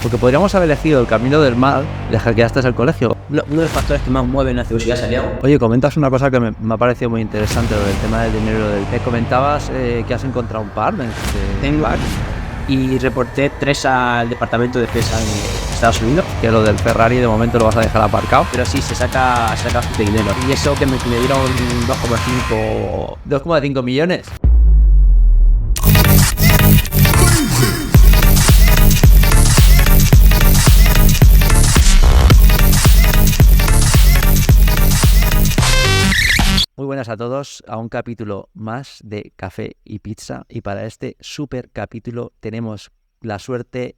Porque podríamos haber elegido el camino del mal de hackeaste el colegio. Uno de los factores que más mueven la ciberseguridad es Santiago. Oye, comentas una cosa que me ha parecido muy interesante, lo del tema del dinero. Me comentabas que has encontrado un par de Tengo y reporté 3 al Departamento de Defensa de Estados Unidos. Que lo del Ferrari de momento lo vas a dejar aparcado. Pero sí, se saca de dinero. Y eso que me dieron 2,5 millones. Muy buenas a todos, a un capítulo más de Café y Pizza, y para este super capítulo tenemos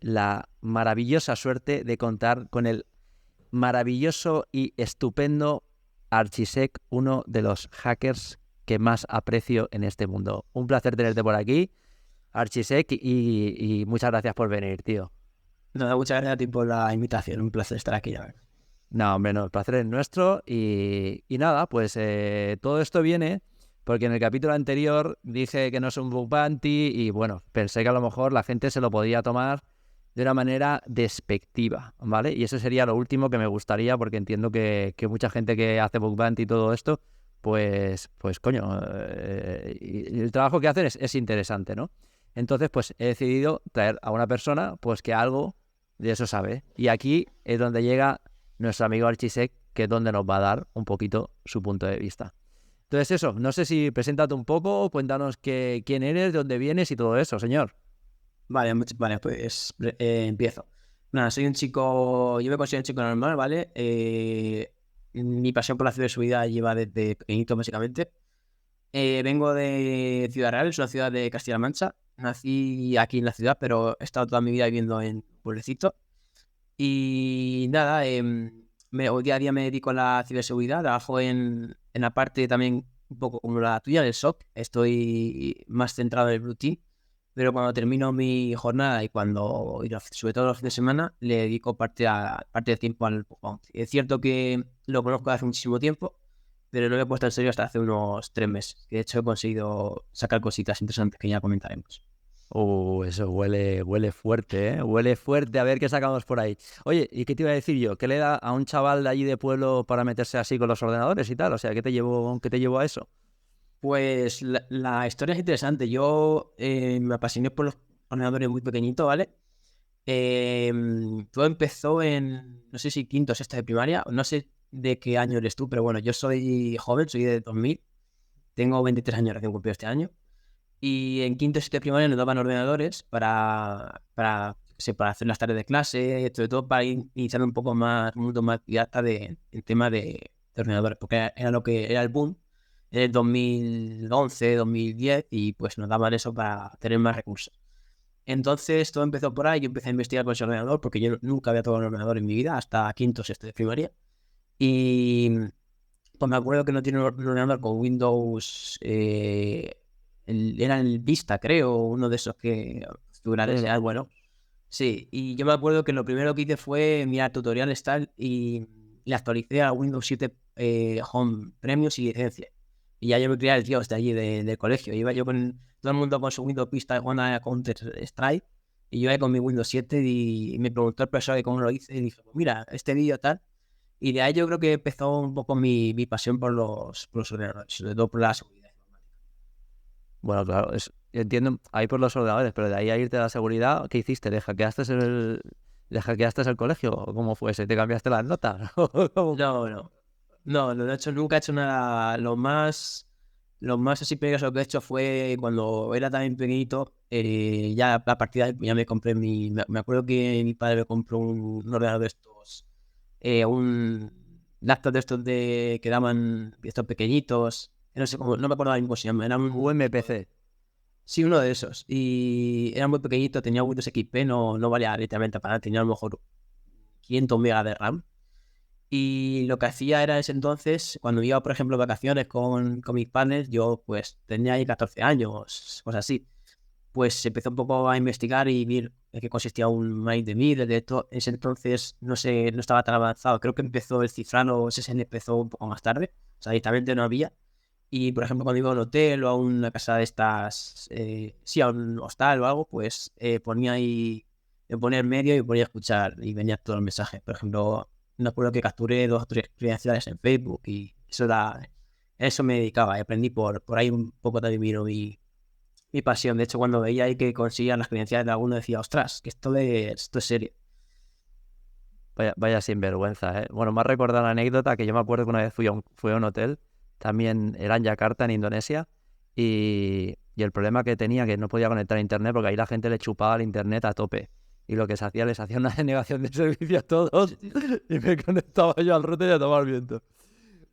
la maravillosa suerte de contar con el maravilloso y estupendo Archisec, uno de los hackers que más aprecio en este mundo. Un placer tenerte por aquí, Archisec, y muchas gracias por venir, tío. No, muchas gracias a ti por la invitación, un placer estar aquí. No, hombre, no, el placer es nuestro y nada, pues todo esto viene porque en el capítulo anterior dije que no es un bug bounty y bueno, pensé que a lo mejor la gente se lo podía tomar de una manera despectiva, ¿vale? Y eso sería lo último que me gustaría porque entiendo que mucha gente que hace bug bounty y todo esto, pues coño, y el trabajo que hacen es interesante, ¿no? Entonces, pues he decidido traer a una persona pues que algo de eso sabe. Y aquí es donde llega nuestro amigo Archisec, que es donde nos va a dar un poquito su punto de vista. Entonces eso, no sé si preséntate un poco, cuéntanos quién eres, de dónde vienes y todo eso, señor. Vale, pues empiezo. Nada, soy un chico, yo me considero un chico normal, ¿vale? Mi pasión por la ciberseguridad lleva desde pequeñito, básicamente. Vengo de Ciudad Real, es una ciudad de Castilla-La Mancha. Nací aquí en la ciudad, pero he estado toda mi vida viviendo en pueblecito. Y nada, hoy día a día me dedico a la ciberseguridad, trabajo en la parte también un poco como la tuya, del SOC. Estoy más centrado en el Blue Team, pero cuando termino mi jornada y sobre todo los fines de semana, le dedico parte de tiempo al bug bounty. Es cierto que lo conozco hace muchísimo tiempo, pero no lo he puesto en serio hasta hace unos 3 meses. Que de hecho he conseguido sacar cositas interesantes que ya comentaremos. Eso huele fuerte, ¿eh? Huele fuerte, a ver qué sacamos por ahí. Oye, ¿y qué te iba a decir yo? ¿Qué le da a un chaval de allí de pueblo para meterse así con los ordenadores y tal? O sea, ¿qué te llevó a eso? Pues la historia es interesante. Yo me apasioné por los ordenadores muy pequeñitos, ¿vale? Todo empezó en, no sé si quinto o sexto de primaria, no sé de qué año eres tú, pero bueno, yo soy joven, soy de 2000, tengo 23 años recién cumplido este año, y en quinto o sexto de primaria nos daban ordenadores para hacer las tareas de clase, sobre todo para iniciar un poco más, un mundo más didacta en tema de ordenadores, porque era lo que era el boom en el 2011, 2010, y pues nos daban eso para tener más recursos. Entonces todo empezó por ahí, yo empecé a investigar con ese ordenador porque yo nunca había tocado un ordenador en mi vida hasta quinto o sexto de primaria. Y pues me acuerdo que no tiene un ordenador con Windows, era el Vista, creo, uno de esos que bueno. Sí, y yo me acuerdo que lo primero que hice fue mirar tutoriales tal y le actualicé a Windows 7 Home Premium y licencia. Y ya yo me creía el tío hasta allí del colegio. Iba yo con todo el mundo con su Windows Vista jugando a Counter Strike. Y yo ahí con mi Windows 7 y me preguntó el profesor de cómo lo hice. Y dije, pues mira, este vídeo tal. Y de ahí yo creo que empezó un poco mi pasión por los ordenadores, sobre todo por la seguridad. Bueno, claro, entiendo ahí por los ordenadores, pero de ahí a irte a la seguridad, ¿qué hiciste? ¿Le hackeaste el colegio? ¿O cómo fue ese? ¿Te cambiaste las notas? No, no he hecho, nunca he hecho nada. Lo más así peligroso que he hecho fue cuando era también pequeñito. Ya a partir de ahí ya me compré me acuerdo que mi padre me compró un ordenador de estos, un laptop de estos que daban estos pequeñitos. No sé cómo, no me acuerdo ahora mismo cómo se llama. Era un UMPC. Sí, uno de esos. Y era muy pequeñito, tenía Windows XP, no valía literalmente para nada, tenía a lo mejor 500 megas de RAM. Y lo que hacía era ese entonces, cuando iba, por ejemplo, de vacaciones con mis padres, yo pues tenía ahí 14 años, cosas así. Pues empezó un poco a investigar y ver en qué consistía un maíz de middle, de esto. En ese entonces no sé, no estaba tan avanzado. Creo que empezó el cifrano, ese empezó un poco más tarde. O sea, directamente no había. Y, por ejemplo, cuando iba a un hotel o a una casa de estas, sí, a un hostal o algo, pues ponía ahí me ponía en medio y ponía a escuchar y venía todos los mensajes. Por ejemplo, me acuerdo que capturé 2 o 3 credenciales en Facebook y a eso me dedicaba y aprendí por ahí un poco también vino mi pasión. De hecho, cuando veía ahí que conseguían las credenciales de alguno decía, ostras, que esto es serio. Vaya sinvergüenza, ¿eh? Bueno, me ha recordado la anécdota que yo me acuerdo que una vez fui a un hotel, también era en Yakarta, en Indonesia, y el problema que tenía que no podía conectar a internet porque ahí la gente le chupaba el internet a tope. Y lo que se hacía, les hacía una denegación de servicio a todos y me conectaba yo al router y a tomar viento.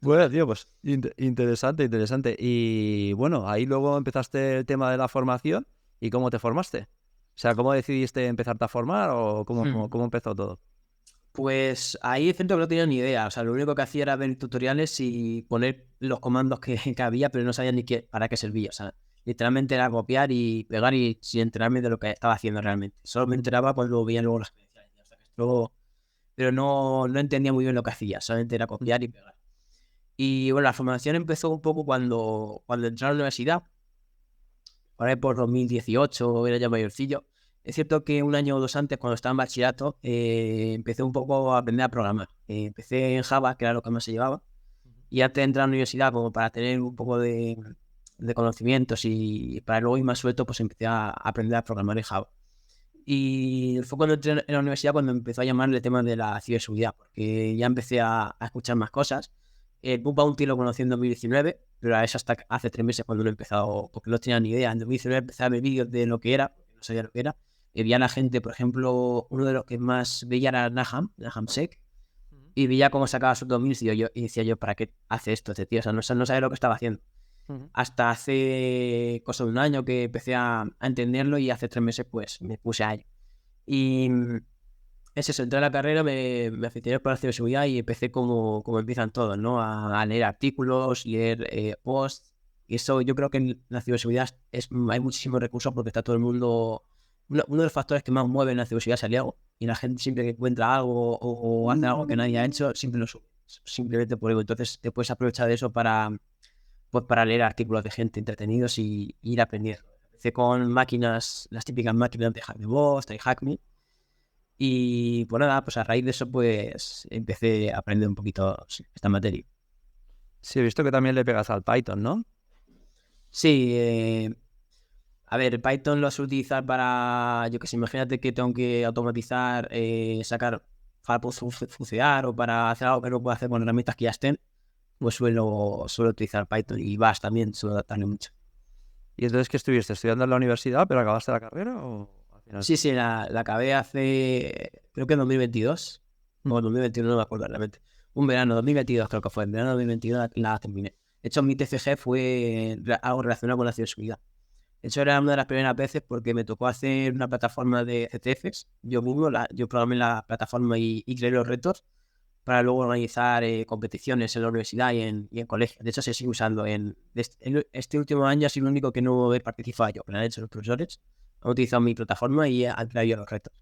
Bueno, tío, pues interesante. Y bueno, ahí luego empezaste el tema de la formación y cómo te formaste. O sea, ¿cómo decidiste empezarte a formar o cómo empezó todo? Pues ahí es cierto que no tenía ni idea. O sea, lo único que hacía era ver tutoriales y poner los comandos que había, pero no sabía ni para qué servía. O sea, literalmente era copiar y pegar y sin enterarme de lo que estaba haciendo realmente. Solo me enteraba cuando veía luego las credenciales. O sea, pero no entendía muy bien lo que hacía. Solamente era copiar y pegar. Y bueno, la formación empezó un poco cuando entré a la universidad. Por ahí por 2018, era ya mayorcillo. Es cierto que un año o 2 antes, cuando estaba en bachillerato, empecé un poco a aprender a programar. Empecé en Java, que era lo que más se llevaba. Y antes de entrar a la universidad, como para tener un poco de conocimientos y para luego ir más suelto, pues empecé a aprender a programar en Java. Y fue cuando entré en la universidad cuando empezó a llamarle el tema de la ciberseguridad, porque ya empecé a escuchar más cosas. El Bug Bounty lo conocí en 2019, pero a eso hasta hace 3 meses cuando lo he empezado, porque no tenía ni idea. En 2019 empecé a ver vídeos de lo que era, porque no sabía lo que era. Y veía a la gente, por ejemplo, uno de los que más veía era NahamSec, y veía cómo sacaba sus dominios y decía yo, ¿para qué hace esto este tío? O sea, no sabía lo que estaba haciendo. Hasta hace cosa de un año que empecé a entenderlo y hace 3 meses pues me puse a ello. Y es eso, entré a la carrera, me aficioné por la ciberseguridad y empecé como empiezan todos, ¿no? A leer artículos, leer posts. Y eso yo creo que en la ciberseguridad hay muchísimos recursos porque está todo el mundo... Uno de los factores que más mueven la ciberseguridad es el ego. Y la gente siempre que encuentra algo o hace algo que nadie ha hecho, siempre lo sube. Simplemente por ego. Entonces te puedes aprovechar de eso para leer artículos de gente entretenidos y ir aprendiendo. Empecé con máquinas, las típicas máquinas de HackMeBot, de HackMe. Y pues nada, pues a raíz de eso pues empecé a aprender un poquito esta materia. Sí, he visto que también le pegas al Python, ¿no? Sí, a ver, Python lo suelo utilizar para, yo que sé, imagínate que tengo que automatizar, sacar para funcionar o para hacer algo que no puedo hacer con herramientas que ya estén, pues suelo utilizar Python y Bash también, suelo adaptarle mucho. ¿Y entonces qué estuviste estudiando en la universidad, pero acabaste la carrera o al final? Sí, la acabé creo que en 2022 o en 2021, no me acuerdo realmente. Un verano, 2022 creo que fue, en verano 2022 la terminé. De hecho, mi TFG fue algo relacionado con la ciberseguridad. De hecho, era una de las primeras veces porque me tocó hacer una plataforma de CTFs. Yo mismo, yo programé la plataforma y creé los retos para luego organizar competiciones en la universidad y en colegios. De hecho, se sigue usando. En este último año ha sido el único que no he participado yo, pero han hecho los profesores. Han utilizado mi plataforma y han traído los retos.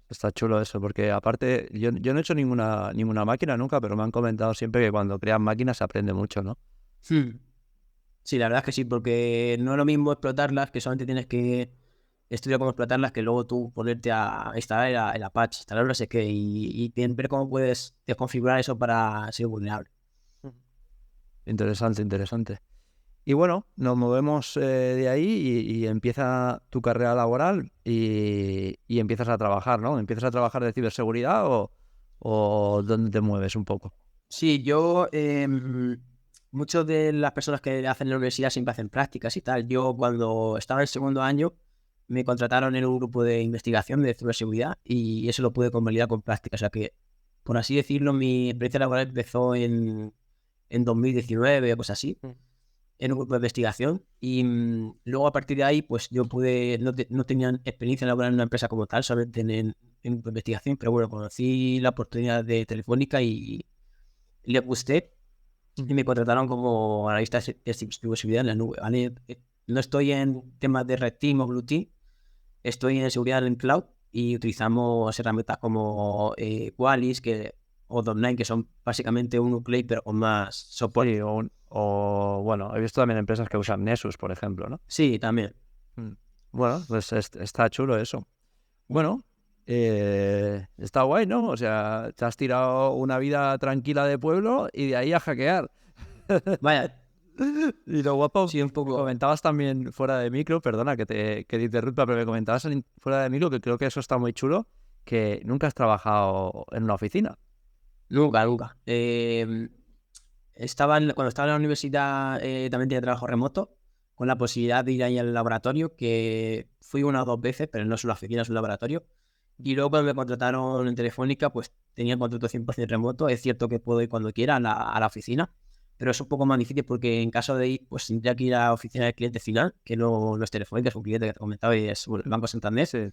Está chulo eso, porque aparte, yo no he hecho ninguna máquina nunca, pero me han comentado siempre que cuando crean máquinas se aprende mucho, ¿no? Sí, la verdad es que sí, porque no es lo mismo explotarlas, que solamente tienes que estudiar cómo explotarlas, que luego tú ponerte a instalar el Apache, instalar no sé qué, y ver cómo puedes desconfigurar eso para ser vulnerable. Interesante. Y bueno, nos movemos de ahí y empieza tu carrera laboral y empiezas a trabajar, ¿no? ¿Empiezas a trabajar de ciberseguridad o dónde te mueves un poco? Sí, muchas de las personas que hacen en la universidad siempre hacen prácticas y tal. Yo cuando estaba en el segundo año me contrataron en un grupo de investigación de ciberseguridad y eso lo pude convalidar con prácticas. O sea que, por así decirlo, mi experiencia laboral empezó en 2019 o cosas así, en un grupo de investigación y luego a partir de ahí pues yo no tenía experiencia laboral en una empresa como tal, solamente en grupo de investigación, pero bueno, conocí la oportunidad de Telefónica y les gusté y me contrataron como analista de ciberseguridad en la nube, ¿vale? No estoy en temas de Red Team o Blue Team, estoy en seguridad en cloud y utilizamos herramientas como Qualys o Dot9, que son básicamente un Uclay pero con más soporte. Sí, bueno, he visto también empresas que usan Nessus, por ejemplo, ¿no? Sí, también. Bueno, pues está chulo eso. Bueno, Está guay, ¿no? O sea, te has tirado una vida tranquila de pueblo y de ahí a hackear. Vaya, Y lo guapo, sí, un poco. comentabas también fuera de micro, perdona que te interrumpa, pero me comentabas fuera de micro, que creo que eso está muy chulo, que nunca has trabajado en una oficina. Nunca, nunca. Cuando estaba en la universidad también tenía trabajo remoto, con la posibilidad de ir ahí al laboratorio, que fui una o dos veces, pero no es una oficina, es un laboratorio. Y luego cuando me contrataron en Telefónica, pues tenía el contrato 100% remoto. Es cierto que puedo ir cuando quiera a la oficina, pero es un poco más difícil porque en caso de ir, pues tendría que ir a la oficina del cliente final, que no es Telefónica, es un cliente que te comentaba y es el Banco Santander. Sí,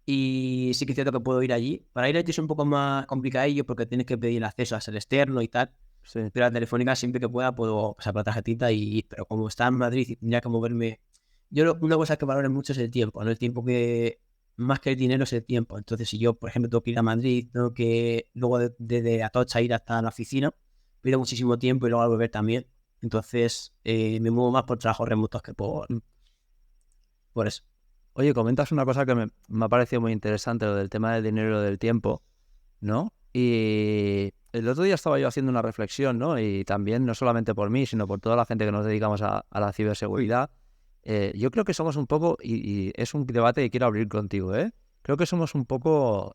Y sí que es cierto que puedo ir allí. Para ir allí es un poco más complicadillo porque tienes que pedir acceso a ser externo y tal. sí. Pero a Telefónica siempre que pueda puedo pasar por la tarjetita pero como está en Madrid y tendría que moverme. Una cosa que valoro mucho es el tiempo, ¿no? El tiempo que, más que el dinero, es el tiempo. Entonces, si yo, por ejemplo, tengo que ir a Madrid, tengo que luego desde Atocha ir hasta la oficina, pierdo muchísimo tiempo y luego al volver también. Entonces, me muevo más por trabajos remotos que por eso. Oye, comentas una cosa que me ha parecido muy interesante, lo del tema del dinero y lo del tiempo, ¿no? Y el otro día estaba yo haciendo una reflexión, ¿no? Y también, no solamente por mí, sino por toda la gente que nos dedicamos a la ciberseguridad. Yo creo que somos un poco, y es un debate que quiero abrir contigo, ¿eh? Creo que somos un poco,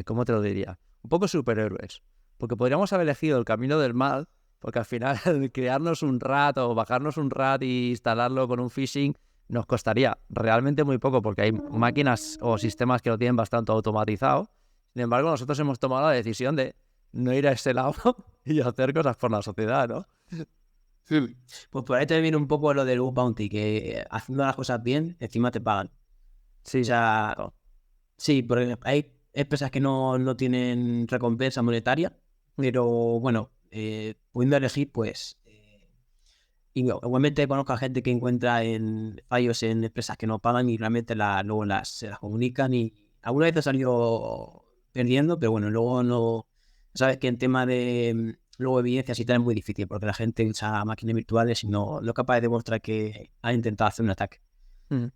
¿cómo te lo diría? Un poco superhéroes. Porque podríamos haber elegido el camino del mal, porque al final crearnos un RAT o bajarnos un RAT y instalarlo con un phishing nos costaría realmente muy poco, porque hay máquinas o sistemas que lo tienen bastante automatizado. Sin embargo, nosotros hemos tomado la decisión de no ir a ese lado y hacer cosas por la sociedad, ¿no? Pues por ahí te viene un poco lo del bug bounty, que haciendo las cosas bien, encima te pagan. O Sí, sea, sí, porque hay empresas que no tienen recompensa monetaria, pero bueno, pudiendo elegir, pues igualmente conozco a gente que encuentra en fallos en empresas que no pagan y realmente luego se las comunican y alguna vez ha salido perdiendo, pero bueno, luego no. Sabes que en tema de luego evidencias y tal es muy difícil porque la gente usa máquinas virtuales y no es capaz de demostrar que ha intentado hacer un ataque. Mm.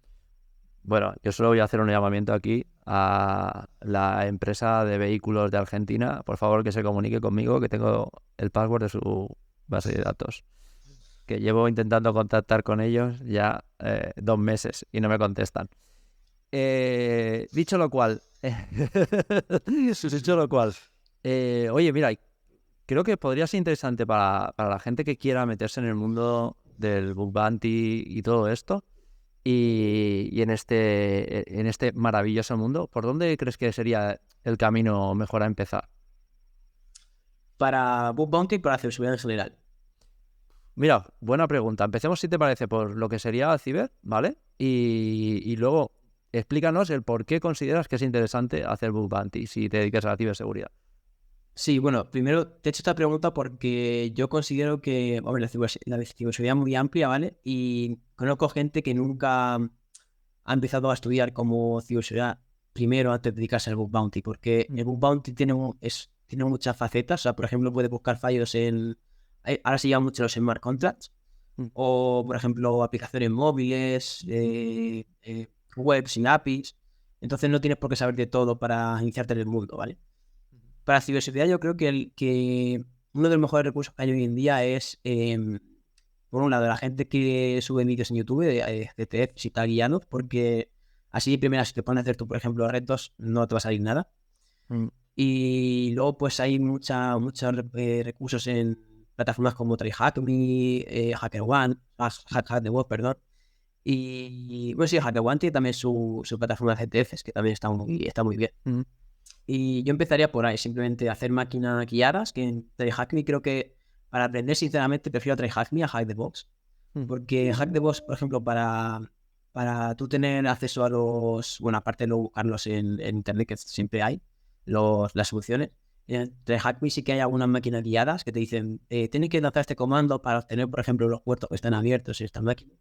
Bueno, yo solo voy a hacer un llamamiento aquí a la empresa de vehículos de Argentina. Por favor, que se comunique conmigo, que tengo el password de su base de datos. Que llevo intentando contactar con ellos ya 2 meses y no me contestan. Dicho lo cual, oye, mira, creo que podría ser interesante para la gente que quiera meterse en el mundo del bug bounty y todo esto. Y en este maravilloso mundo, ¿por dónde crees que sería el camino mejor a empezar? Para bug bounty y para ciberseguridad en general. Mira, buena pregunta. Empecemos, si te parece, por lo que sería ciber, ¿vale? Y luego explícanos el por qué consideras que es interesante hacer bug bounty si te dedicas a la ciberseguridad. Sí, bueno, primero te he hecho esta pregunta porque yo considero que, hombre, la ciberseguridad es muy amplia, ¿vale? Y conozco gente que nunca ha empezado a estudiar como ciberseguridad primero antes de dedicarse al bug bounty, porque el bug bounty tiene muchas facetas. O sea, por ejemplo, puede buscar fallos ahora se llaman mucho los smart contracts, o por ejemplo, aplicaciones móviles, web sin APIs. Entonces no tienes por qué saber de todo para iniciarte en el mundo, ¿vale? Para ciberseguridad yo creo que uno de los mejores recursos que hay hoy en día es, por un lado, la gente que sube vídeos en YouTube de CTF y tal guiados, porque así de primera, si te pones a hacer tú, por ejemplo, retos, no te va a salir nada. Mm. Y luego pues hay muchos recursos en plataformas como TryHackMe, HackerOne, HackTheWeb, perdón. Y bueno, sí, HackerOne tiene también su plataforma de CTFs, que también está muy bien. Mm. Y yo empezaría por ahí, simplemente hacer máquinas guiadas, que en TryHackMe creo que, para aprender sinceramente, prefiero TryHackMe a HackTheBox. Mm. Porque HackTheBox, por ejemplo, para tú tener acceso a bueno, aparte de luego buscarlos en internet, que siempre hay, las soluciones, en TryHackMe sí que hay algunas máquinas guiadas que te dicen, tienes que lanzar este comando para obtener, por ejemplo, los puertos que están abiertos en esta máquina.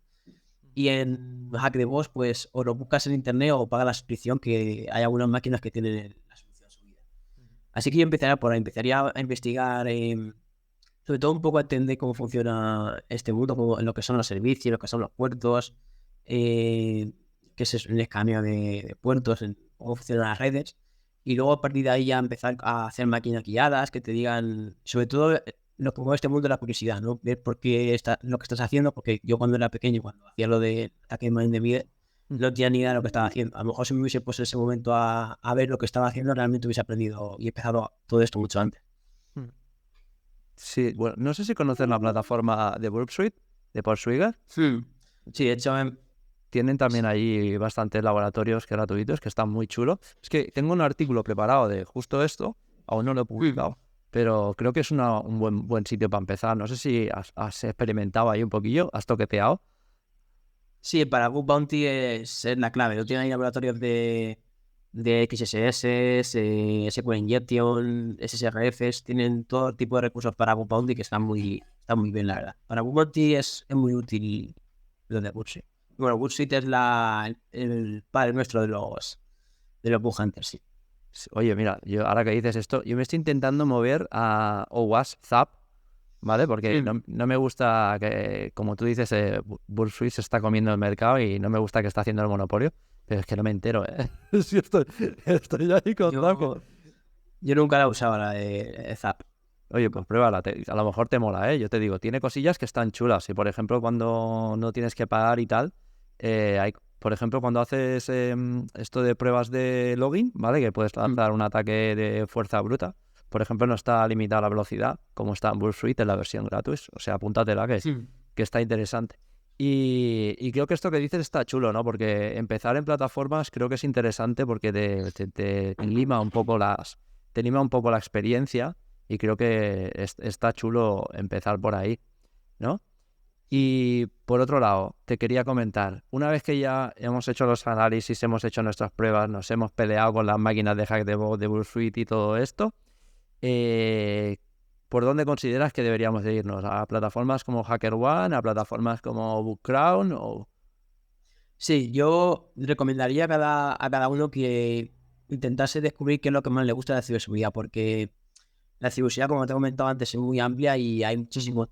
Y en HackTheBox, pues, o lo buscas en internet o pagas la suscripción, que hay algunas máquinas que tienen la solución subida. Así que yo empezaría por ahí, empezaría a investigar, sobre todo un poco a entender cómo funciona este mundo, en lo que son los servicios, lo que son los puertos, qué es un escaneo de puertos, cómo funcionan las redes. y luego a partir de ahí ya empezar a hacer máquinas guiadas que te digan, sobre todo lo que mueve este mundo es la curiosidad, ¿no? Ver por qué lo que estás haciendo, porque yo cuando era pequeño, cuando hacía lo de ataque de mind the Middle, no tenía ni idea de lo que estaba haciendo. A lo mejor si me hubiese puesto en ese momento a ver lo que estaba haciendo, realmente hubiese aprendido y empezado todo esto mucho antes. Sí, bueno, no sé si conoces la plataforma de Burp Suite, de Paul Schwiger. Sí, de hecho, Tienen también ahí bastantes laboratorios gratuitos que están muy chulos. Es que tengo un artículo preparado de justo esto, aún no lo he publicado, pero creo que es un buen sitio para empezar. No sé si has experimentado ahí un poquillo, has toqueteado. sí, para Bug Bounty es la clave. No tienen ahí laboratorios de XSS, SQL Injection, SSRFs, tienen todo tipo de recursos para Bug Bounty que están muy bien, la verdad. Para Bug Bounty es muy útil lo de Bursuit. Bueno, Bursuit es el padre nuestro de los Bug Hunters, sí. Oye, mira, yo ahora que dices esto, yo me estoy intentando mover a OWASP Zap, ¿vale? Porque no me gusta que, como tú dices, Bursuit se está comiendo el mercado y no me gusta que está haciendo el monopolio, pero es que no me entero, ¿eh? Sí, estoy ahí con Zapo. Yo nunca la he usado, la de Zap. Oye, pues pruébala, a lo mejor te mola, ¿eh? Yo te digo, tiene cosillas que están chulas. Y por ejemplo, cuando no tienes que pagar y tal, por ejemplo, cuando haces esto de pruebas de login, ¿vale? Que puedes lanzar un ataque de fuerza bruta. Por ejemplo, no está limitada la velocidad, como está en Bursuit en la versión gratuita. O sea, apúntatela que está interesante. Y creo que esto que dices está chulo, ¿no? Porque empezar en plataformas creo que es interesante porque te lima un poco te lima un poco la experiencia. Y creo que está chulo empezar por ahí, ¿no? Y por otro lado, te quería comentar, una vez que ya hemos hecho los análisis, hemos hecho nuestras pruebas, nos hemos peleado con las máquinas de Hackdebug, de Bursuit y todo esto, ¿por dónde consideras que deberíamos de irnos? ¿A plataformas como HackerOne, a plataformas como BookCrown? Sí, yo recomendaría a cada uno que intentase descubrir qué es lo que más le gusta de la ciberseguridad, porque la ciberseguridad, como te he comentado antes, es muy amplia y hay muchísimas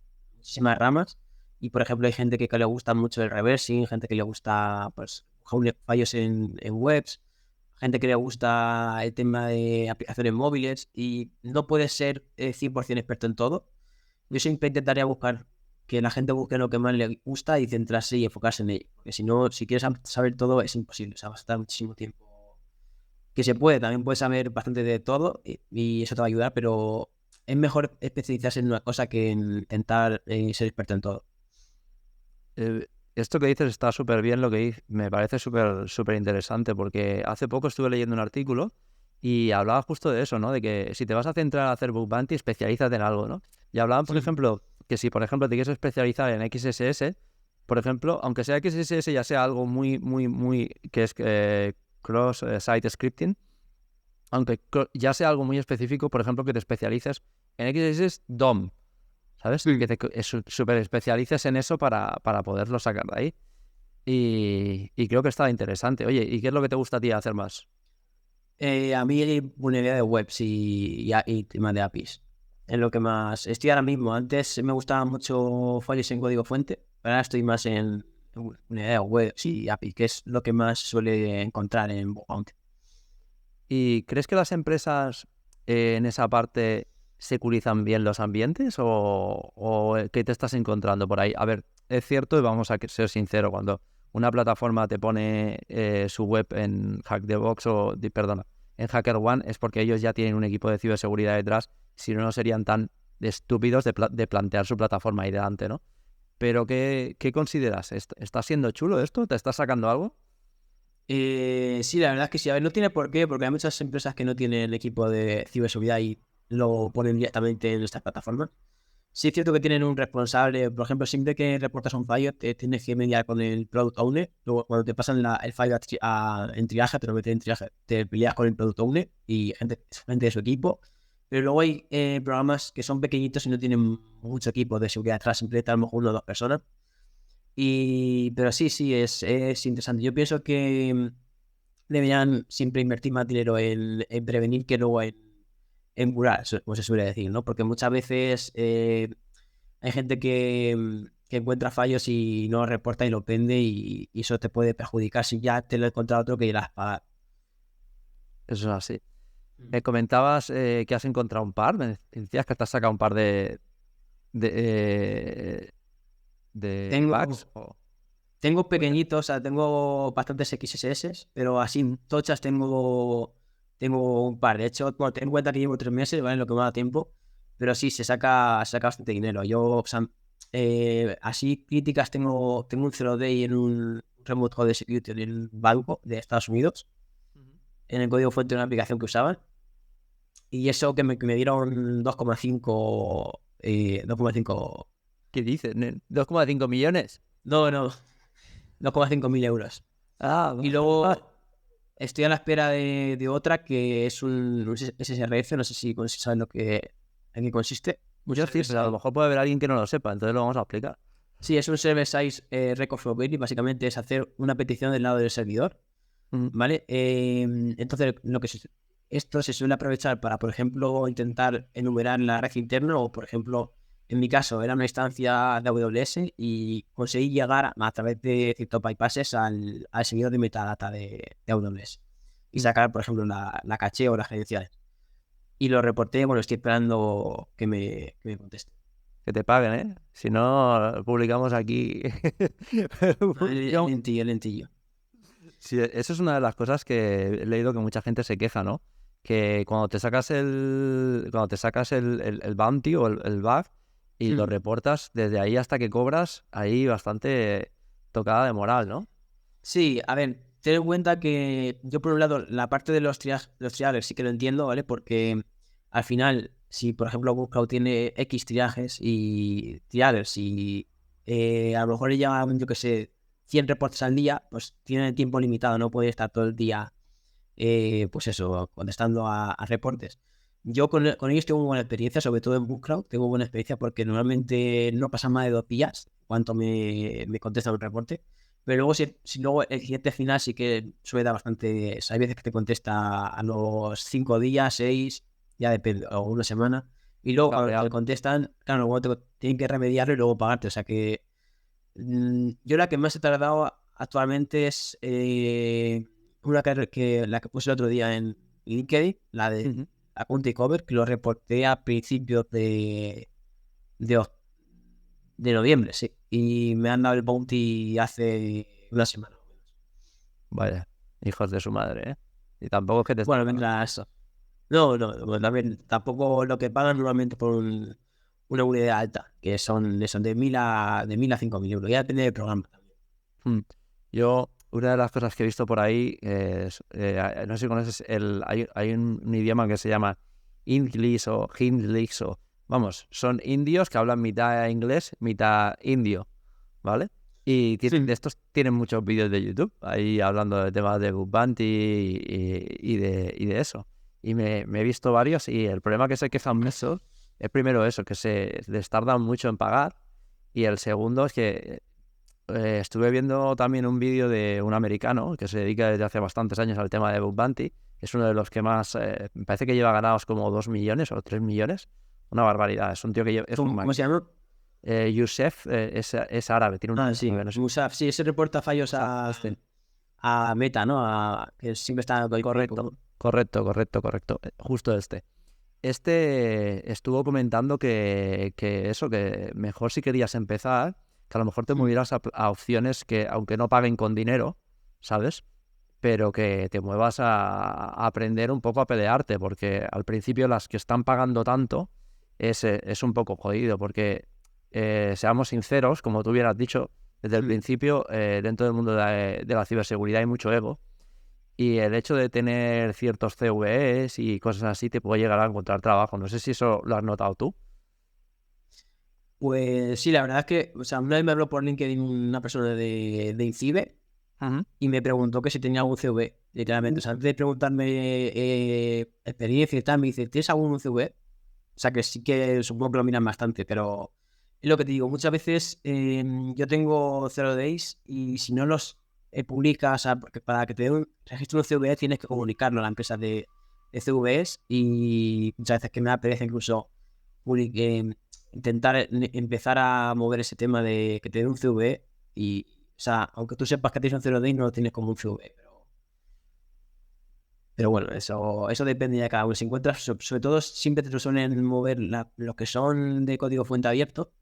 ramas. Y, por ejemplo, hay gente que le gusta mucho el reversing, gente que le gusta pues fallos en webs, gente que le gusta el tema de aplicaciones móviles y no puedes ser 100% experto en todo. Yo siempre intentaría buscar que la gente busque lo que más le gusta y centrarse y enfocarse en ello. Porque si no, si quieres saber todo, es imposible. O sea, vas a estar muchísimo tiempo. Que se puede, también puedes saber bastante de todo y eso te va a ayudar, pero es mejor especializarse en una cosa que en intentar ser experto en todo. Esto que dices está súper bien, me parece súper interesante, porque hace poco estuve leyendo un artículo y hablaba justo de eso, ¿no? De que si te vas a centrar a hacer bug bounty, especialízate en algo, ¿no? Y hablaban, por ejemplo, que si, por ejemplo, te quieres especializar en XSS, por ejemplo, aunque sea XSS ya sea algo muy, que es cross-site scripting, aunque ya sea algo muy específico, por ejemplo, que te especialices en XSS DOM, ¿sabes? Que te súper especialices en eso para poderlo sacar de ahí. Y creo que está interesante. Oye, ¿y qué es lo que te gusta a ti hacer más? A mí, vulnerabilidad de webs y tema de APIs. Es lo que más estoy ahora mismo. Antes me gustaban mucho fallos en código fuente, pero ahora estoy más en vulnerabilidad de webs y APIs, que es lo que más suele encontrar en Bug Bounty. ¿Y crees que las empresas en esa parte securizan bien los ambientes o qué te estás encontrando por ahí? A ver, es cierto y vamos a ser sinceros, cuando una plataforma te pone su web en en HackerOne es porque ellos ya tienen un equipo de ciberseguridad detrás, si no, no serían tan estúpidos de plantear su plataforma ahí delante, ¿no? Pero ¿qué consideras? ¿Está siendo chulo esto? ¿Te está sacando algo? Sí, la verdad es que sí. A ver, no tiene por qué, porque hay muchas empresas que no tienen equipo de ciberseguridad y lo ponen directamente en estas plataformas. Sí es cierto que tienen un responsable, por ejemplo, siempre que reportas un fallo, te tienes que mediar con el Product Owner. Luego, cuando te pasan el fallo en triaje, te lo meten en triaje, te peleas con el Product Owner y gente de su equipo. Pero luego hay programas que son pequeñitos y no tienen mucho equipo de seguridad detrás, siempre está a lo mejor 1 o 2 personas. Pero sí, es interesante. Yo pienso que deberían siempre invertir más dinero en prevenir que luego en curar, como se suele decir, ¿no? Porque muchas veces hay gente que encuentra fallos y no lo reporta y lo pende y eso te puede perjudicar si ya te lo ha encontrado otro que irás a pagar. Eso es así. Me comentabas que has encontrado un par, me decías que te has sacado un par de, eh, de Tengo, bugs. tengo pequeñitos, o sea, tengo bastantes XSS, pero así tochas tengo un par. De hecho, bueno, ten en cuenta que llevo 3 meses, ¿vale? Lo que me da tiempo, pero sí, se saca bastante dinero. Yo, o sea, así críticas tengo un 0 day en un Remote Code Security en el banco de Estados Unidos, en el código fuente de una aplicación que usaban, y eso que me dieron 2,5. ¿Qué dices? nen? ¿2,5 millones? No, 2,5 mil euros. Ah, Y vale. luego estoy a la espera de otra que es un SSRF, no sé si sabes en qué consiste. Un Yo sí, server pero a lo side. mejor puede haber alguien que no lo sepa, entonces lo vamos a explicar. Sí, es un server side record for query, básicamente es hacer una petición del lado del servidor, Ujú. ¿vale? Entonces, esto se suele aprovechar para, por ejemplo, intentar enumerar la red interna o, por ejemplo, en mi caso, era una instancia de AWS y conseguí llegar a través de ciertos bypasses al servidor de metadata de AWS y sacar, por ejemplo, la caché o las credenciales. Y lo reporté, bueno, estoy esperando que me conteste. Que te paguen, ¿eh? Si no, publicamos aquí. El Publicamos- lentillo, el lentillo. Sí, eso es una de las cosas que he leído que mucha gente se queja, ¿no? Que cuando te sacas el bounty o el bug y lo Hmm. reportas, desde ahí hasta que cobras, ahí bastante tocada de moral, ¿no? Sí, a ver, ten en cuenta que yo por un lado la parte de los triagers sí que lo entiendo, ¿vale? Porque al final, si por ejemplo Google tiene X triagers y a lo mejor le llaman, yo que sé, 100 reportes al día, pues tiene tiempo limitado, no puede estar todo el día, pues eso, contestando a reportes. Yo con ellos tengo buena experiencia, sobre todo en BookCloud, tengo buena experiencia porque normalmente no pasan más de 2 días cuando me contestan un reporte. Pero luego, si luego el cliente final sí que suele dar bastante. Hay veces que te contesta a los 5 días, 6, ya depende, o una semana. Y luego cuando te Cabreado. contestan, claro, luego tienen que remediarlo y luego pagarte. O sea que yo la que más he tardado actualmente es una la que puse el otro día en LinkedIn, la de Ujú. Account Cover, que lo reporté a principios de, oc- de noviembre, sí. Y me han dado el bounty hace una semana. Vaya, hijos de su madre, ¿eh? Y tampoco es que te estén Bueno, pagando. mientras... No, bueno, también, tampoco lo que pagan normalmente por una unidad alta, que son de 1.000 a 5.000 euros. Ya depende del programa también. Mm. Yo, una de las cosas que he visto por ahí es, no sé si conoces, hay un idioma que se llama English o Hinglish o, vamos, son indios que hablan mitad inglés, mitad indio, ¿vale? Y de Sí. estos tienen muchos vídeos de YouTube, ahí hablando de temas de Bug Bounty y de eso. Y me he visto varios y el problema que se quejan mucho es primero eso, que se les tardan mucho en pagar y el segundo es que estuve viendo también un vídeo de un americano que se dedica desde hace bastantes años al tema de Bug Bounty. Es uno de los que más, me parece que lleva ganados como 2 millones o 3 millones. Una barbaridad. Es un tío que es un ¿Cómo se máquina. llama? Youssef es árabe, tiene un Ah, nombre sí. árabe, no sé. Musaf, sí, ese reporta fallos Musab, este. a Meta, ¿no? Que siempre está con Correcto, correcto. Justo este. Este estuvo comentando que eso, que mejor si querías empezar, que a lo mejor te movieras a opciones que, aunque no paguen con dinero, ¿sabes? Pero que te muevas a aprender un poco a pelearte, porque al principio las que están pagando tanto es un poco jodido, porque seamos sinceros, como tú hubieras dicho, desde el principio, dentro del mundo de la ciberseguridad hay mucho ego, y el hecho de tener ciertos CVEs y cosas así te puede llegar a encontrar trabajo. No sé si eso lo has notado tú. Pues sí, la verdad es que, o sea, una vez me habló por LinkedIn una persona de Incibe Ujú. y me preguntó que si tenía algún CV, literalmente. O sea, antes de preguntarme experiencia y tal, me dice, ¿tienes algún CV? O sea, que sí que supongo que lo miran bastante, pero es lo que te digo, muchas veces yo tengo 0 days y si no los publicas, o sea, porque para que te den un registro de CV tienes que comunicarlo a la empresa de CVs y muchas veces que me da pereza incluso intentar empezar a mover ese tema de que te den un CV y, o sea, aunque tú sepas que tienes un 0 days, no lo tienes como un CV, Pero bueno, eso depende de cada uno. Si encuentras, sobre todo, siempre te lo suelen mover los que son de código fuente abierto,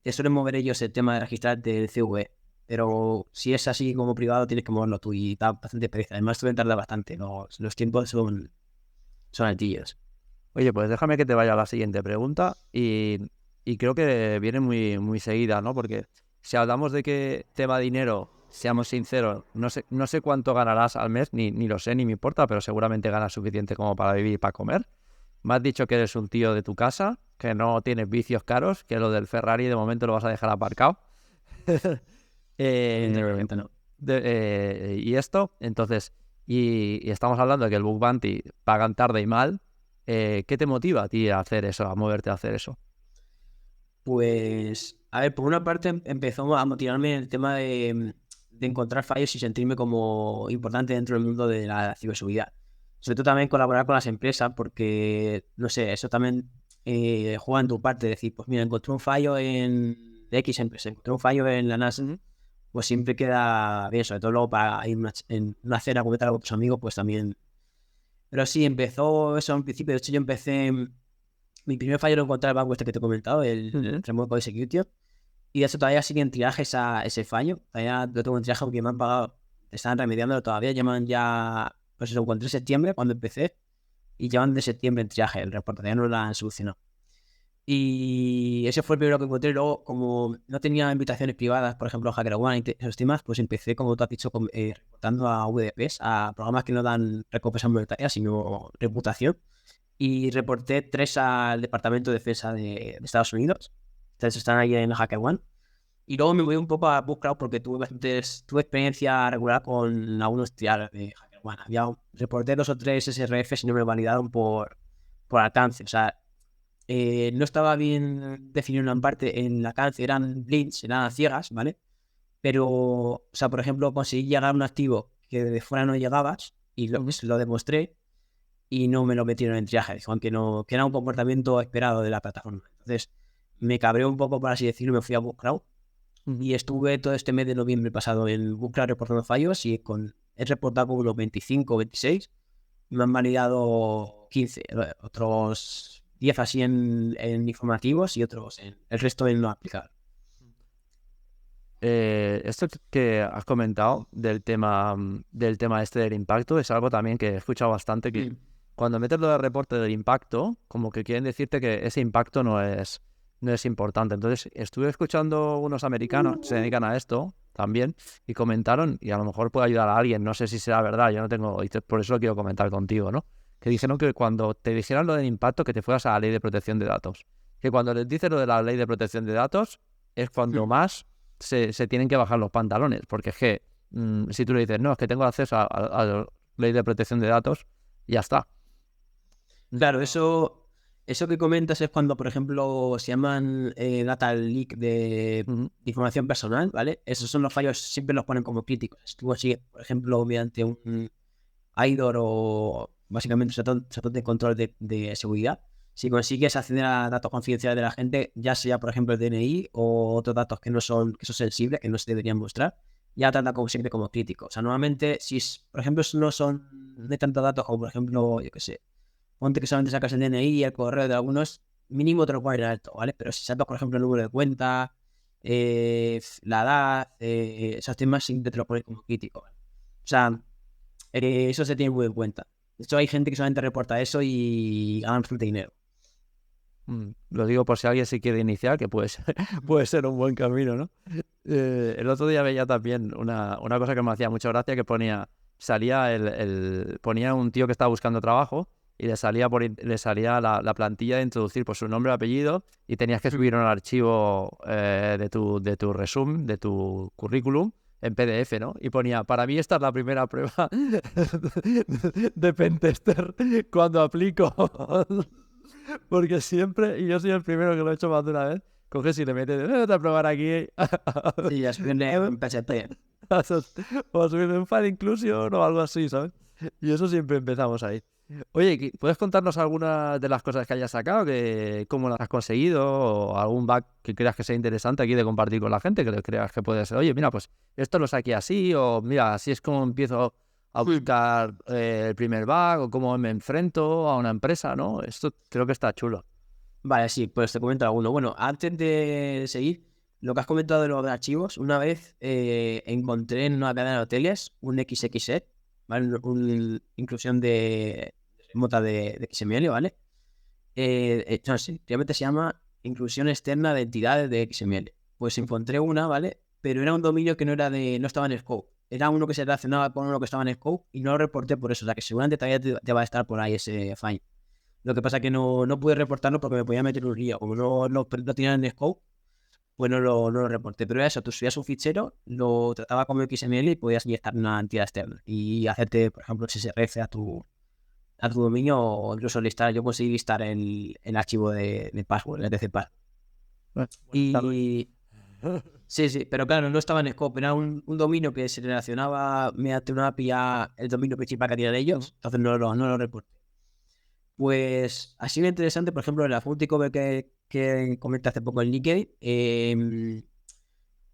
te suelen mover ellos el tema de registrar del CV. Pero si es así como privado, tienes que moverlo tú y da bastante pereza. Además, suelen tardar bastante. Los tiempos son altillos. Oye, pues déjame que te vaya a la siguiente pregunta y creo que viene muy, muy seguida, ¿no? Porque si hablamos de que tema dinero, seamos sinceros, no sé cuánto ganarás al mes, ni lo sé, ni me importa, pero seguramente ganas suficiente como para vivir y para comer. Me has dicho que eres un tío de tu casa, que no tienes vicios caros, que lo del Ferrari de momento lo vas a dejar aparcado. Realmente no. Y esto, entonces, y estamos hablando de que el Bug Bounty pagan tarde y mal. ¿Qué te motiva a ti a hacer eso, a moverte a hacer eso? Pues, a ver, por una parte empezó a motivarme el tema de encontrar fallos y sentirme como importante dentro del mundo de la ciberseguridad. Sobre todo también colaborar con las empresas porque, no sé, eso también juega en tu parte. Decir, pues mira, encontré un fallo en X empresa, encontré un fallo en la NASA. Pues siempre queda bien, sobre todo luego para ir en una cena a comentar con tus amigos, pues también. Pero sí, empezó eso en principio. De hecho, yo empecé. Mi primer fallo lo encontré en el banco este que te he comentado, el Remote Code Security. Y de hecho, todavía sigue en triaje ese fallo. Todavía lo tengo en triaje porque me han pagado. Están remediándolo todavía. Llaman ya. Pues eso, lo encontré en septiembre cuando empecé. Y llevan de septiembre en triaje. El reporte todavía no lo han solucionado. Y ese fue el primero que encontré. Luego, como no tenía invitaciones privadas, por ejemplo, HackerOne y esos temas, pues empecé, como tú has dicho, reportando a VDPs, a programas que no dan recompensas monetarias, sino reputación. Y reporté 3 al Departamento de Defensa de Estados Unidos. Entonces están ahí en HackerOne. Y luego me voy un poco a BookCrowd porque tuve experiencia regular con algunos trials de HackerOne. Reporté 2 o 3 SRFs y no me validaron por alcance. O sea, no estaba bien definido en parte en alcance, eran blinds, eran ciegas, ¿vale? Pero, o sea, por ejemplo, conseguí llegar a un activo que de fuera no llegabas y lo demostré y no me lo metieron en triaje, dijeron que era un comportamiento esperado de la plataforma. Entonces, me cabré un poco, por así decirlo, me fui a BookCrowd y estuve todo este mes de noviembre pasado en BookCrowd reportando fallos y he reportado como unos 25 o 26 y me han validado 15, otros 10 así en informativos y otros el resto en no aplicar. Esto que has comentado del tema este del impacto es algo también que he escuchado bastante, que cuando metes lo del reporte del impacto, como que quieren decirte que ese impacto no es importante. Entonces, estuve escuchando unos americanos que se dedican a esto también y comentaron, y a lo mejor puede ayudar a alguien, no sé si será verdad, yo no tengo, y por eso lo quiero comentar contigo, ¿no? Que dijeron que cuando te dijeran lo del impacto, que te fueras a la ley de protección de datos. Que cuando les dices lo de la ley de protección de datos, es cuando más se tienen que bajar los pantalones, porque es que si tú le dices, no, es que tengo acceso a la ley de protección de datos, ya está. Claro, eso que comentas es cuando, por ejemplo, se llaman data leak de información personal, ¿vale? Esos son los fallos, siempre los ponen como críticos. Si tú consigues, por ejemplo, mediante un IDOR o básicamente un ratón de control de seguridad, si consigues acceder a datos confidenciales de la gente, ya sea, por ejemplo, el DNI o otros datos que son sensibles, que no se deberían mostrar, ya trata como siempre como crítico. O sea, normalmente, si, por ejemplo, no son de tantos datos como, por ejemplo, yo qué sé, ponte que solamente sacas el DNI y el correo de algunos, mínimo te lo ponen en alto, ¿vale? Pero si sacas, por ejemplo, el número de cuenta, la edad, esos temas siempre te lo ponen como crítico, ¿vale? O sea, eso se tiene muy en cuenta. De hecho, hay gente que solamente reporta eso y ganan bastante dinero. Lo digo por si alguien se quiere iniciar, que puede ser un buen camino, ¿no? El otro día veía también una cosa que me hacía mucha gracia, que ponía un tío que estaba buscando trabajo y le salía la plantilla de introducir pues, su nombre y apellido, y tenías que subir un archivo de tu resumen, de tu currículum, en PDF, ¿no? Y ponía, para mí esta es la primera prueba de pentester cuando aplico. Porque siempre, y yo soy el primero que lo he hecho más de una vez, coges y le metes, voy a probar aquí. Sí, ya subirle un PHP. O a subirle un file inclusion o algo así, ¿sabes? Y eso siempre empezamos ahí. Oye, ¿puedes contarnos algunas de las cosas que hayas sacado? ¿Cómo las has conseguido? ¿O algún bug que creas que sea interesante aquí de compartir con la gente? Que creas que puede ser, oye, mira, pues esto lo saqué así, o mira, así es como empiezo a buscar el primer bug o cómo me enfrento a una empresa, ¿no? Esto creo que está chulo. Vale, sí, pues te comento alguno. Bueno, antes de seguir, lo que has comentado de los archivos, una vez encontré en una cadena de hoteles un XXE, ¿vale? Una inclusión de remota de XML, ¿vale? No, sí, realmente se llama inclusión externa de entidades de XML. Pues encontré una, ¿vale? Pero era un dominio que no estaba en Scope. Era uno que se relacionaba con uno que estaba en Scope y no lo reporté por eso. O sea que seguramente todavía te va a estar por ahí ese file. Lo que pasa es que no pude reportarlo porque me podía meter un lío. Como no tenían en Scope, pues no lo reporté. Pero era eso, tú subías un fichero, lo trataba como XML y podías inyectar una entidad externa y hacerte, por ejemplo, SSRF a tu dominio o incluso listar. Yo conseguí listar el archivo de password, el DCPath. Y sí, pero claro, no estaba en Scope, era un dominio que se relacionaba mediante una API el dominio principal que tenían ellos, entonces no lo reporté. Pues ha sido interesante, por ejemplo, el Affinity Cover que comenté hace poco en LinkedIn,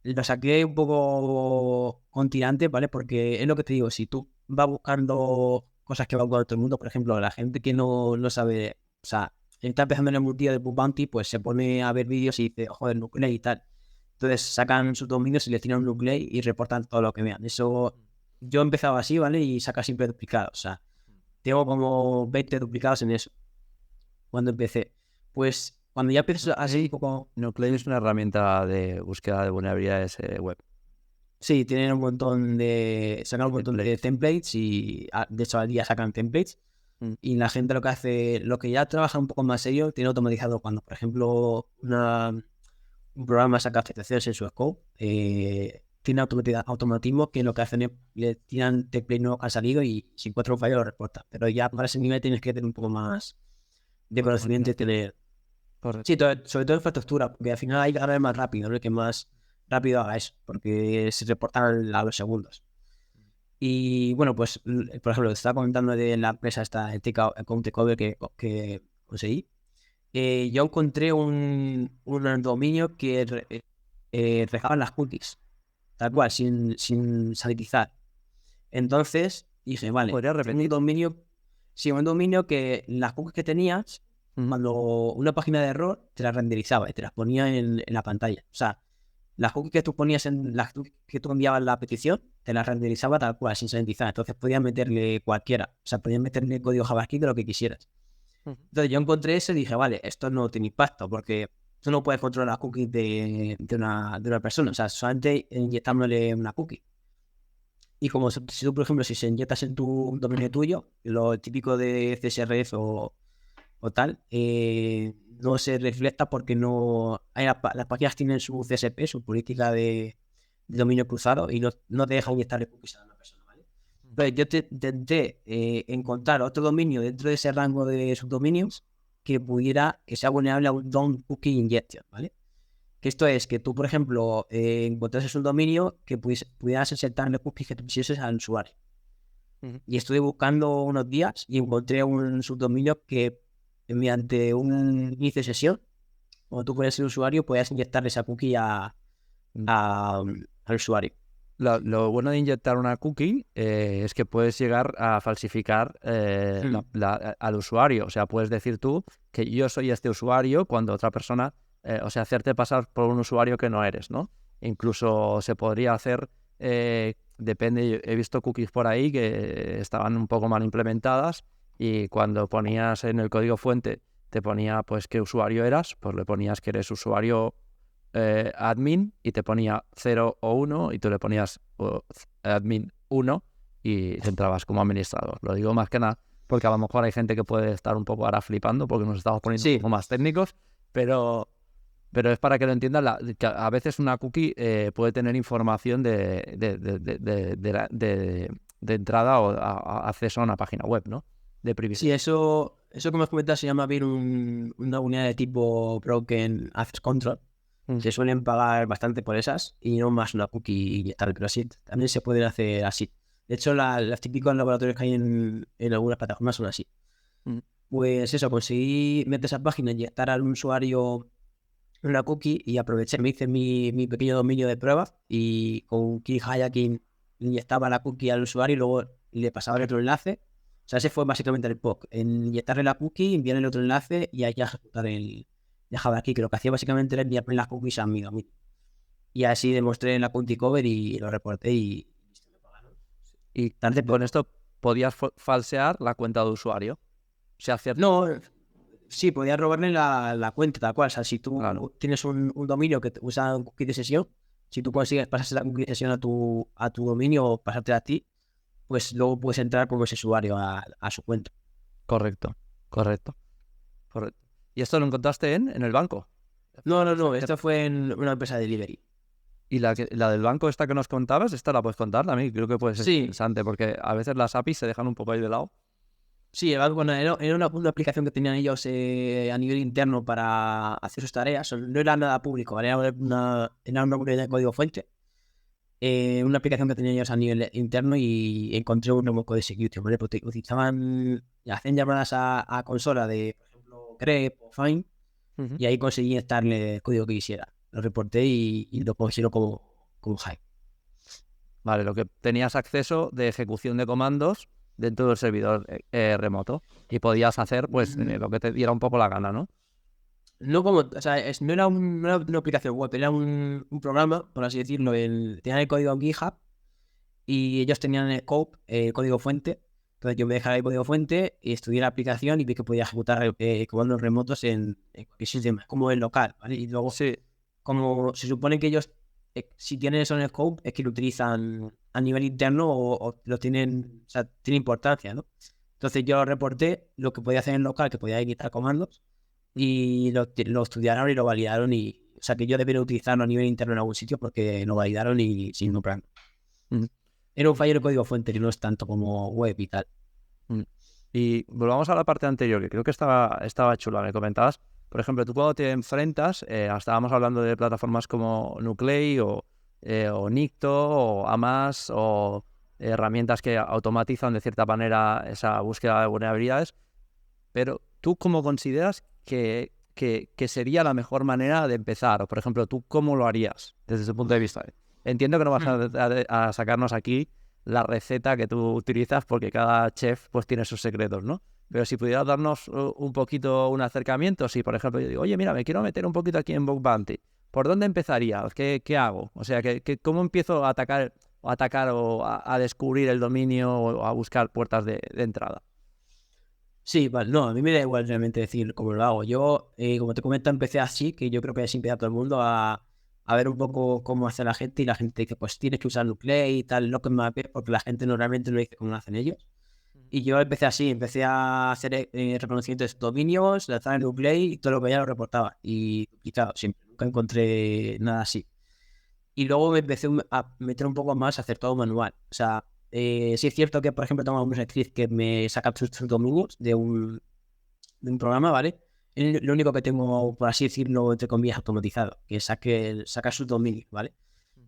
lo saqué un poco con tirante, ¿vale? Porque es lo que te digo, si tú vas buscando cosas que va buscando todo el mundo, por ejemplo, la gente que no sabe, o sea, está empezando en el mundillo de Bug Bounty, pues se pone a ver vídeos y dice, joder, Nuclei y tal. Entonces sacan sus dominios y le tiran un Nuclei y reportan todo lo que vean. Eso, yo empezaba así, ¿vale? Y saca siempre duplicado, o sea, tengo como 20 duplicados en eso cuando empecé. Pues cuando ya empiezas así como... Nuclei es una herramienta de búsqueda de vulnerabilidades web. Sí, tienen un montón sacan un montón de templates y de hecho al día sacan templates. Y la gente lo que hace, lo que ya trabaja un poco más serio, tiene automatizado cuando, por ejemplo, un programa saca aplicaciones en su scope, tiene automatismo que lo que hacen es le tiran templates nuevos que han salido y si encuentra un fallo lo reporta. Pero ya para ese nivel tienes que tener un poco más de conocimiento y tener... Correcto. Sí, sobre todo infraestructura, porque al final hay que ganar más rápido, ¿no? El que más rápido haga eso, porque se reportan a los segundos. Y bueno, pues, por ejemplo, te estaba comentando de la empresa esta, el Cover que conseguí. Yo encontré un dominio que dejaba las cookies, tal cual, sin sanitizar. Entonces dije, vale, ¿Podrías repetir? un dominio que las cookies que tenías, cuando una página de error, te las renderizaba y te las ponía en la pantalla. O sea, las cookies que tú ponías las cookies que tú enviabas en la petición, te las renderizaba tal cual, sin sanitizar. Entonces podías meterle cualquiera. O sea, podías meterle código JavaScript de lo que quisieras. Entonces yo encontré eso y dije, vale, esto no tiene impacto porque tú no puedes controlar las cookies de una persona. O sea, solamente inyectándole una cookie. Y como si tú, por ejemplo, si se inyectas en tu dominio tuyo, lo típico de CSRF o tal, no se refleja porque no hay las páginas tienen su CSP, su política de dominio cruzado y no te dejan inyectarle cookies a una persona, ¿vale? Entonces yo intenté encontrar otro dominio dentro de ese rango de subdominios que sea vulnerable a un don't cookie injection, ¿vale? Que esto es que tú, por ejemplo, encontrases un dominio que pudieras insertarle cookies que tú quisieses al usuario. Y estuve buscando unos días y encontré un subdominio que mediante un inicio de sesión, cuando tú puedes ser usuario, puedes inyectar esa cookie al usuario. Lo bueno de inyectar una cookie es que puedes llegar a falsificar al usuario. O sea, puedes decir tú que yo soy este usuario cuando otra persona, o sea, hacerte pasar por un usuario que no eres, ¿no? Incluso se podría hacer, depende, he visto cookies por ahí que estaban un poco mal implementadas y cuando ponías en el código fuente, te ponía pues qué usuario eras, pues le ponías que eres usuario admin y te ponía 0 o 1 y tú le ponías admin 1 y te entrabas como administrador. Lo digo más que nada porque a lo mejor hay gente que puede estar un poco ahora flipando porque nos estamos poniendo un poco más técnicos, pero es para que lo entiendan, que a veces una cookie puede tener información de entrada o acceso a una página web, ¿no? De privacidad. Sí, eso que me has comentado se llama bien una unidad de tipo Broken Access Control. Se suelen pagar bastante por esas y no más una cookie y tal, pero sí, también se pueden hacer así. De hecho, las típicos laboratorios que hay en algunas plataformas son así. Pues eso, conseguí meter esa página, inyectar al usuario una cookie y aproveché, me hice mi pequeño dominio de prueba y con key hijacking inyectaba la cookie al usuario y luego y le pasaba el otro enlace. O sea, ese fue básicamente el POC, en inyectarle la cookie, enviar el otro enlace y ahí ya ejecutar el JavaScript, que lo que hacía básicamente era enviarme las cookies a mí. Y así demostré en la County Cover y lo reporté y listo, me pagaron. Y Tarde con poco. esto podías falsear la cuenta de usuario. O sea, cierto. No, sí, podías robarle la cuenta tal cual. O sea, si tú Claro. tienes un dominio que usa un cookie de sesión, si tú consigues pasarse la cookie de sesión a tu dominio o pasarte a ti, pues luego puedes entrar como ese usuario a su cuenta. Correcto. ¿Y esto lo encontraste en el banco? No, esto fue en una empresa de delivery. Y la del banco esta que nos contabas, esta la puedes contar también. Creo que puede ser Sí, interesante porque a veces las APIs se dejan un poco ahí de lado. sí, el banco, bueno, era una aplicación que tenían ellos a nivel interno para hacer sus tareas. No era nada público, ¿vale? Era una comunidad de código fuente. Una aplicación que tenían ellos a nivel interno y encontré un remote de security, ¿vale? Porque hacían llamadas a consola de, por ejemplo, grep o find, Ujú. y ahí conseguí estarle el código que quisiera. Lo reporté y lo considero como hack. Vale, lo que tenías acceso de ejecución de comandos dentro del servidor remoto y podías hacer pues lo que te diera un poco la gana, ¿no? No como, o sea, no era una aplicación web, era un programa, por así decirlo. Tenían el código en GitHub y ellos tenían el code, el código fuente. Entonces yo me dejaba el código fuente y estudié la aplicación y vi que podía ejecutar comandos remotos en cualquier sistema, como el local, ¿vale? Y luego, Sí, como se supone que ellos, si tienen eso en el scope, es que lo utilizan a nivel interno o lo tienen, o sea, tiene importancia, ¿no? Entonces yo reporté lo que podía hacer en local, que podía editar comandos, y lo estudiaron y lo validaron. O sea, que yo debería utilizarlo a nivel interno en algún sitio porque lo validaron y sin no plan. mm, Era un fallo de código fuente y no es tanto como web y tal. mm. Y volvamos a la parte anterior, que creo que estaba chula. Me comentabas, por ejemplo, tú cuando te enfrentas, estábamos hablando de plataformas como Nuclei o Nikto o Amas o herramientas que automatizan de cierta manera esa búsqueda de vulnerabilidades, pero ¿tú cómo consideras que sería la mejor manera de empezar? O, por ejemplo, ¿tú cómo lo harías desde ese punto de vista? Entiendo que no vas a sacarnos aquí la receta que tú utilizas porque cada chef pues tiene sus secretos, ¿no? Pero si pudieras darnos un poquito un acercamiento, si por ejemplo yo digo, oye, mira, me quiero meter un poquito aquí en Bug Bounty, ¿por dónde empezaría? ¿Qué hago? O sea, ¿cómo empiezo a atacar o a descubrir el dominio o a buscar puertas de entrada? Sí, vale, no, a mí me da igual realmente decir cómo lo hago. Yo, como te comento, empecé así, que yo creo que es empieza a todo el mundo a ver un poco cómo hace la gente, y la gente dice, pues tienes que usar Nuclei y tal, lo que me va a ver, porque la gente normalmente no dice cómo lo hacen ellos. Y yo empecé así, empecé a hacer reconocimiento de dominios, lanzar el Nuclei y todo lo que ya lo reportaba. Y claro, siempre, nunca encontré nada así. Y luego me empecé a meter un poco más, a hacer todo manual. O sea, sí es cierto que, por ejemplo, tengo algunos scripts que me sacan sus dominios de un programa, ¿vale? Es lo único que tengo, por así decirlo, entre comillas, automatizado, que saca sus dominios, ¿vale?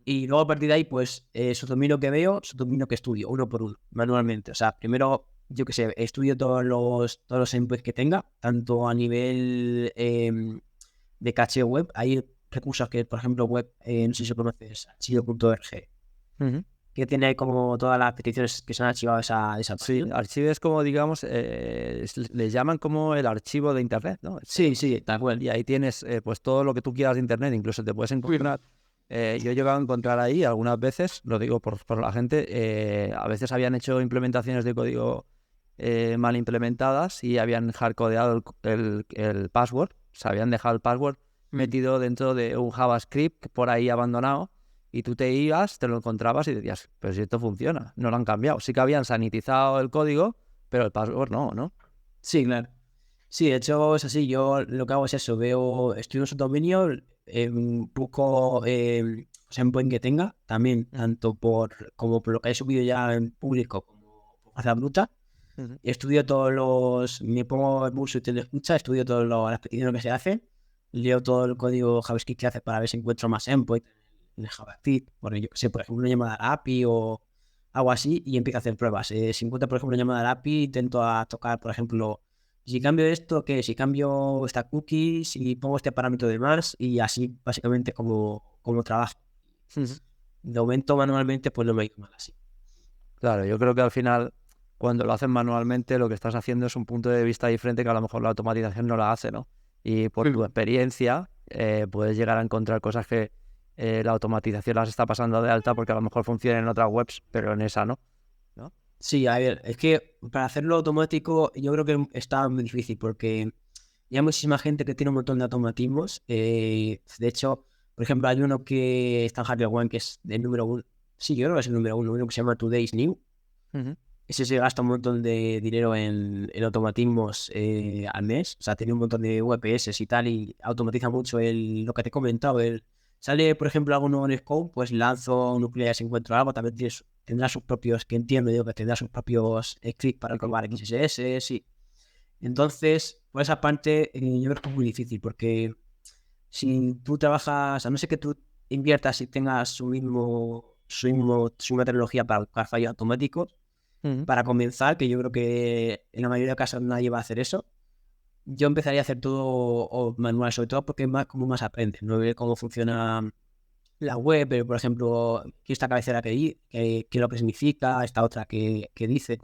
Y luego a partir de ahí, pues, su dominio que veo, su dominio que estudio, uno por uno, manualmente. O sea, primero, yo qué sé, estudio todos los endpoints que tenga, tanto a nivel de caché web. Hay recursos que, por ejemplo, web, no sé si conoces, archivo.org, Ujú. que tiene como todas las peticiones que se han archivado esa Sí, página. archivo es como, digamos, les llaman como el archivo de Internet, ¿no? Sí, tal cual. Y ahí tienes pues todo lo que tú quieras de Internet, incluso te puedes encontrar. Yo he llegado a encontrar ahí algunas veces, lo digo por la gente, a veces habían hecho implementaciones de código mal implementadas y habían hardcodeado el password, o sea, habían dejado el password metido dentro de un JavaScript por ahí abandonado. Y tú te ibas, te lo encontrabas y decías, pero si esto funciona, no lo han cambiado. Sí que habían sanitizado el código, pero el password no, ¿no? Sí, claro. Sí, de hecho es así. Yo lo que hago es eso, estudio su dominio, busco pues, endpoint que tenga, también, tanto como por lo que he subido ya en público como por fuerza bruta. Ujú. Estudio me pongo el curso y te lo escucha, estudio todas las peticiones que se hacen, leo todo el código JavaScript que hace para ver si encuentro más endpoint en el JavaScript, porque yo qué sé, por ejemplo, una llamada a la API o algo así, y empiezo a hacer pruebas. Si encuentro, por ejemplo, una llamada a la API, intento a tocar, por ejemplo, si cambio esto, ¿qué? Si cambio esta cookie, si pongo este parámetro de más, y así básicamente como trabajo. Ujú. De momento manualmente, pues no me ha ido mal así. Claro, yo creo que al final, cuando lo haces manualmente, lo que estás haciendo es un punto de vista diferente que a lo mejor la automatización no la hace, ¿no? Y por tu experiencia puedes llegar a encontrar cosas que la automatización las está pasando de alta porque a lo mejor funcionan en otras webs, pero en esa no, ¿no? Sí, a ver, es que para hacerlo automático yo creo que está muy difícil porque hay muchísima gente que tiene un montón de automatismos. De hecho, por ejemplo, hay uno que está en HackerOne que es el número uno. Sí, yo creo que es el número uno que se llama Today's New. Ujú. Ese se gasta un montón de dinero en automatismos al mes. O sea, tiene un montón de VPS y tal, y automatiza mucho lo que te he comentado. Sale, por ejemplo, algo nuevo en Scope, pues lanzo nuclear si encuentro algo. También tendrá sus propios, que entiendo yo, que tendrá sus propios scripts para probar XSS, sí. Entonces, por esa parte, yo creo que es muy difícil, porque si tú trabajas, a no ser que tú inviertas y tengas su misma tecnología para buscar fallos automáticos, Ujú. para comenzar, que yo creo que en la mayoría de casos nadie va a hacer eso, yo empezaría a hacer todo manual, sobre todo porque es más como más aprendes, no ver cómo funciona la web, pero por ejemplo, qué esta cabecera qué es lo que significa, esta otra que dice.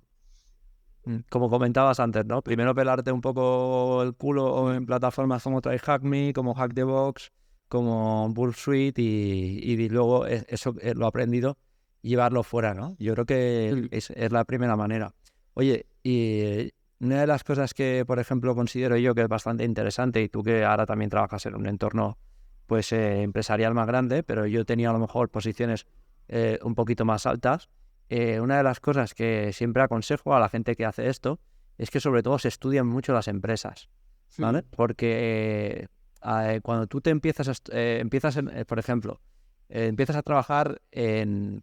Como comentabas antes, ¿no? Primero pelarte un poco el culo en plataformas como TryHackMe, como Hack the Box, como Bullsuite y luego eso lo aprendido llevarlo fuera, ¿no? Yo creo que es la primera manera. Oye, y una de las cosas que, por ejemplo, considero yo que es bastante interesante, y tú que ahora también trabajas en un entorno pues empresarial más grande, pero yo tenía a lo mejor posiciones un poquito más altas. Una de las cosas que siempre aconsejo a la gente que hace esto es que sobre todo se estudien mucho las empresas, ¿vale? Porque cuando tú te por ejemplo, empiezas a trabajar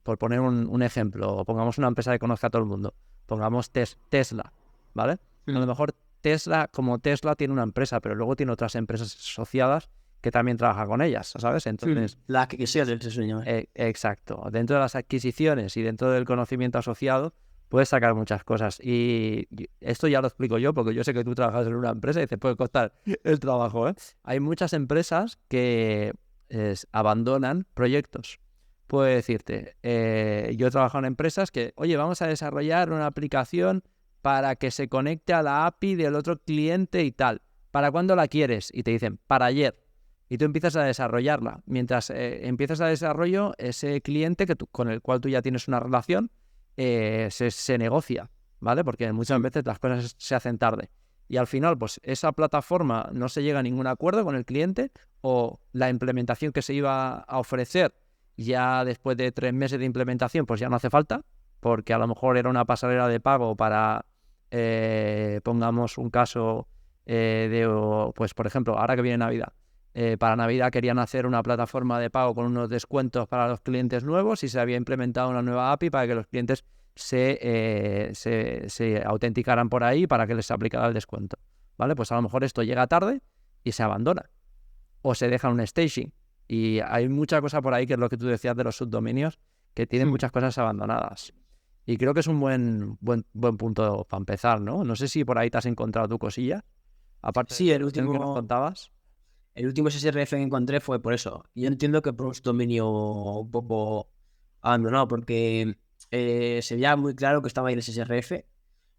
por poner un ejemplo, pongamos una empresa que conozca a todo el mundo, pongamos Tesla, ¿vale? A lo mejor Tesla, como Tesla, tiene una empresa, pero luego tiene otras empresas asociadas que también trabajan con ellas, ¿sabes? Entonces, La que sea del sueño. exacto. Dentro de las adquisiciones y dentro del conocimiento asociado, puedes sacar muchas cosas. Y esto ya lo explico yo, porque yo sé que tú trabajas en una empresa y te puede costar el trabajo, ¿eh? Hay muchas empresas que abandonan proyectos. Puedo decirte, yo he trabajado en empresas que, oye, vamos a desarrollar una aplicación para que se conecte a la API del otro cliente y tal. ¿Para cuándo la quieres? Y te dicen, para ayer. Y tú empiezas a desarrollarla. Mientras empiezas a desarrollo, ese cliente con el cual tú ya tienes una relación se negocia, ¿vale? Porque muchas veces las cosas se hacen tarde. Y al final, pues esa plataforma no se llega a ningún acuerdo con el cliente o la implementación que se iba a ofrecer ya después de 3 meses de implementación, pues ya no hace falta, porque a lo mejor era una pasarela de pago para, pongamos un caso pues por ejemplo, ahora que viene Navidad. Para Navidad querían hacer una plataforma de pago con unos descuentos para los clientes nuevos y se había implementado una nueva API para que los clientes se autenticaran por ahí para que les aplicara el descuento. ¿Vale? Pues a lo mejor esto llega tarde y se abandona o se deja en un staging. Y hay mucha cosa por ahí que es lo que tú decías de los subdominios, que tienen muchas cosas abandonadas. Y creo que es un buen punto para empezar, ¿no? No sé si por ahí te has encontrado tu cosilla, aparte Sí, de lo que nos contabas. el último SSRF que encontré fue por eso. Yo entiendo que por un dominio un poco abandonado, porque se veía muy claro que estaba ahí el SSRF.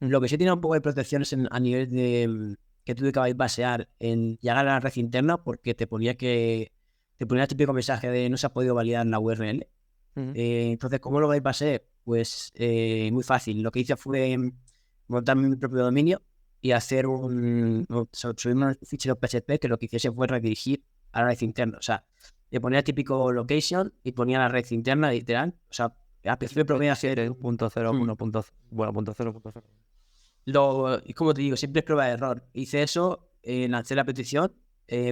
Lo que sí tiene un poco de protecciones a nivel de que tú te basear en llegar a la red interna, porque te ponía el típico mensaje de no se ha podido validar la URL. Entonces, ¿cómo lo bypassé? Pues muy fácil. Lo que hice fue montarme mi propio dominio y hacer subir un fichero PHP que lo que hiciese fue redirigir a la red interna. O sea, le ponía el típico location y ponía la red interna literal. O sea, al principio probé a hacer 1.0, bueno, 0.0. y como te digo, siempre es prueba de error. Hice eso, lancé la petición,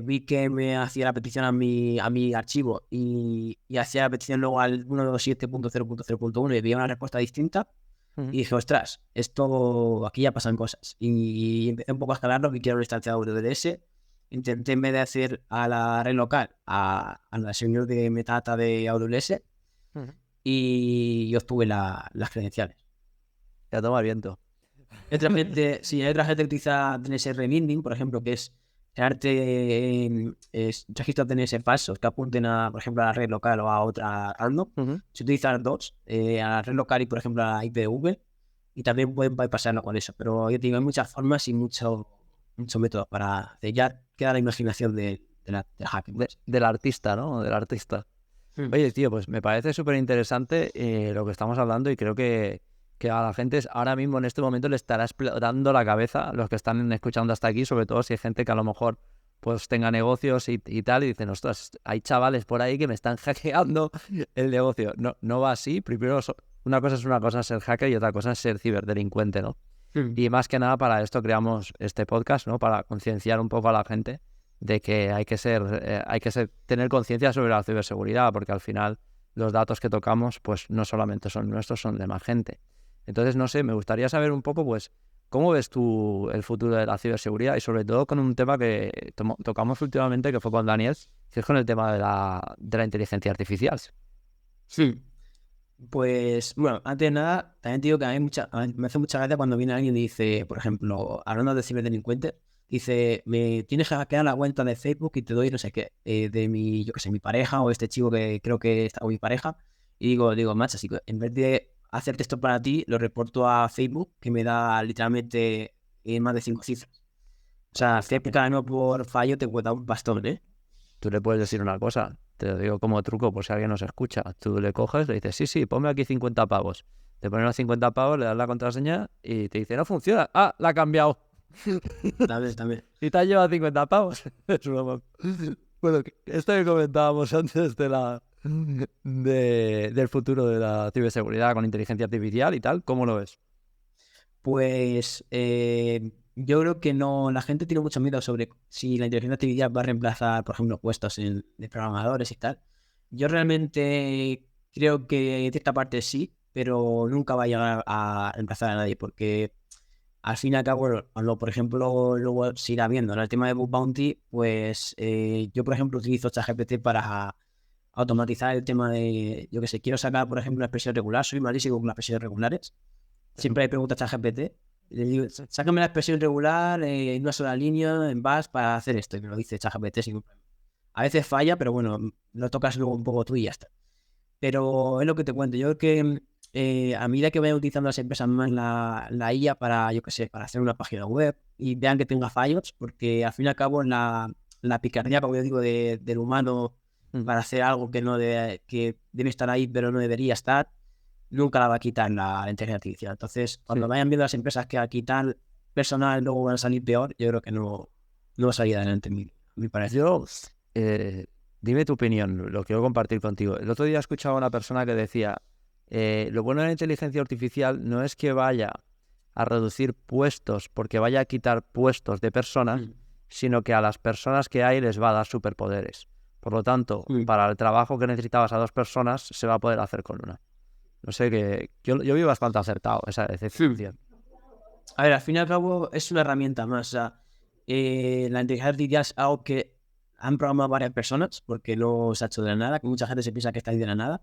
vi que me hacía la petición a mi archivo y hacía la petición luego al 127.0.0.1 y veía una respuesta distinta. Y dije, ostras, esto aquí ya pasan cosas. Y empecé un poco a escalarlo, que quiero una instancia de AWS. Intenté, en vez de hacer a la red local, a la servidor de metadata de AWS y obtuve las credenciales. Ya toma el viento. Hay otra gente que utiliza DNS Reminding, por ejemplo, que es crearte registros DNS falsos que apunten a, por ejemplo, a la red local o a otra random. Se utilizan dos, a la red local y, por ejemplo, a la IPv, y también pueden bypassarlo con eso. Pero yo te digo, hay muchas formas y muchos métodos para hacer. Ya queda la imaginación del hacker. Del artista, ¿no? Del artista. Oye, tío, pues me parece súper interesante lo que estamos hablando y creo que a la gente ahora mismo en este momento le estará explotando la cabeza los que están escuchando hasta aquí, sobre todo si hay gente que a lo mejor pues tenga negocios y tal y dicen, ostras, hay chavales por ahí que me están hackeando el negocio. No va así. Primero, una cosa es ser hacker y otra cosa es ser ciberdelincuente, ¿no? Y más que nada para esto creamos este podcast, ¿no? Para concienciar un poco a la gente de que hay que tener conciencia sobre la ciberseguridad, porque al final los datos que tocamos pues no solamente son nuestros, son de más gente. Entonces, no sé, me gustaría saber un poco, pues, ¿cómo ves tú el futuro de la ciberseguridad? Y sobre todo con un tema que tocamos últimamente, que fue con Daniel, que es con el tema de la inteligencia artificial. Sí. Pues, bueno, antes de nada, también te digo que me hace mucha gracia cuando viene alguien y dice, por ejemplo, hablando de ciberdelincuentes, dice, me tienes que hackear la cuenta de Facebook y te doy no sé qué, de mi, yo qué sé, mi pareja o este chico que creo que está con mi pareja. Y digo, macho, así que en vez de hacerte esto para ti, lo reporto a Facebook, que me da literalmente más de 5 cifras. O sea, Facebook cada año por fallo te cuesta un bastón, ¿eh? Tú le puedes decir una cosa, te lo digo como truco por si alguien nos escucha. Tú le coges, le dices, sí, ponme aquí 50 pavos. Te ponen los 50 pavos, le das la contraseña y te dice, no funciona. Ah, la ha cambiado. También. Y te has llevado 50 pavos. Es broma. Bueno, esto que comentábamos antes del futuro de la ciberseguridad con inteligencia artificial y tal, ¿cómo lo ves? Pues yo creo que no, la gente tiene mucho miedo sobre si la inteligencia artificial va a reemplazar, por ejemplo, puestos de programadores y tal. Yo realmente creo que en cierta parte sí, pero nunca va a llegar a reemplazar a nadie, porque al fin y al cabo, cuando, por ejemplo, luego se irá viendo en el tema de Bug Bounty, pues yo, por ejemplo, utilizo ChatGPT para automatizar el tema de, yo que sé, quiero sacar, por ejemplo, una expresión regular, soy malísimo con las expresiones regulares. Siempre hay preguntas a ChatGPT. Le digo, sácame la expresión regular en una sola línea en Bash para hacer esto. Y me lo dice ChatGPT sin problema. A veces falla, pero bueno, lo tocas luego un poco tú y ya está. Pero es lo que te cuento. Yo creo que a medida que vayan utilizando las empresas más la IA para, yo qué sé, para hacer una página web y vean que tenga fallos, porque al fin y al cabo la picardía, como yo digo, del humano para hacer algo que debe estar ahí pero no debería estar, nunca la va a quitar la inteligencia artificial. Entonces, cuando vayan viendo las empresas que a quitar personal luego van a salir peor, yo creo que no va a salir adelante, me parece. Dime tu opinión, lo quiero compartir contigo. El otro día escuchaba a una persona que decía, lo bueno de la inteligencia artificial no es que vaya a reducir puestos porque vaya a quitar puestos de personas, sino que a las personas que hay les va a dar superpoderes. Por lo tanto, para el trabajo que necesitabas a 2 personas, se va a poder hacer con una. No sé, que yo vi bastante acertado esa decisión. A ver, al fin y al cabo es una herramienta más. O sea, la inteligencia artificial es algo que han programado varias personas porque no se ha hecho de la nada, que mucha gente se piensa que está ahí de la nada.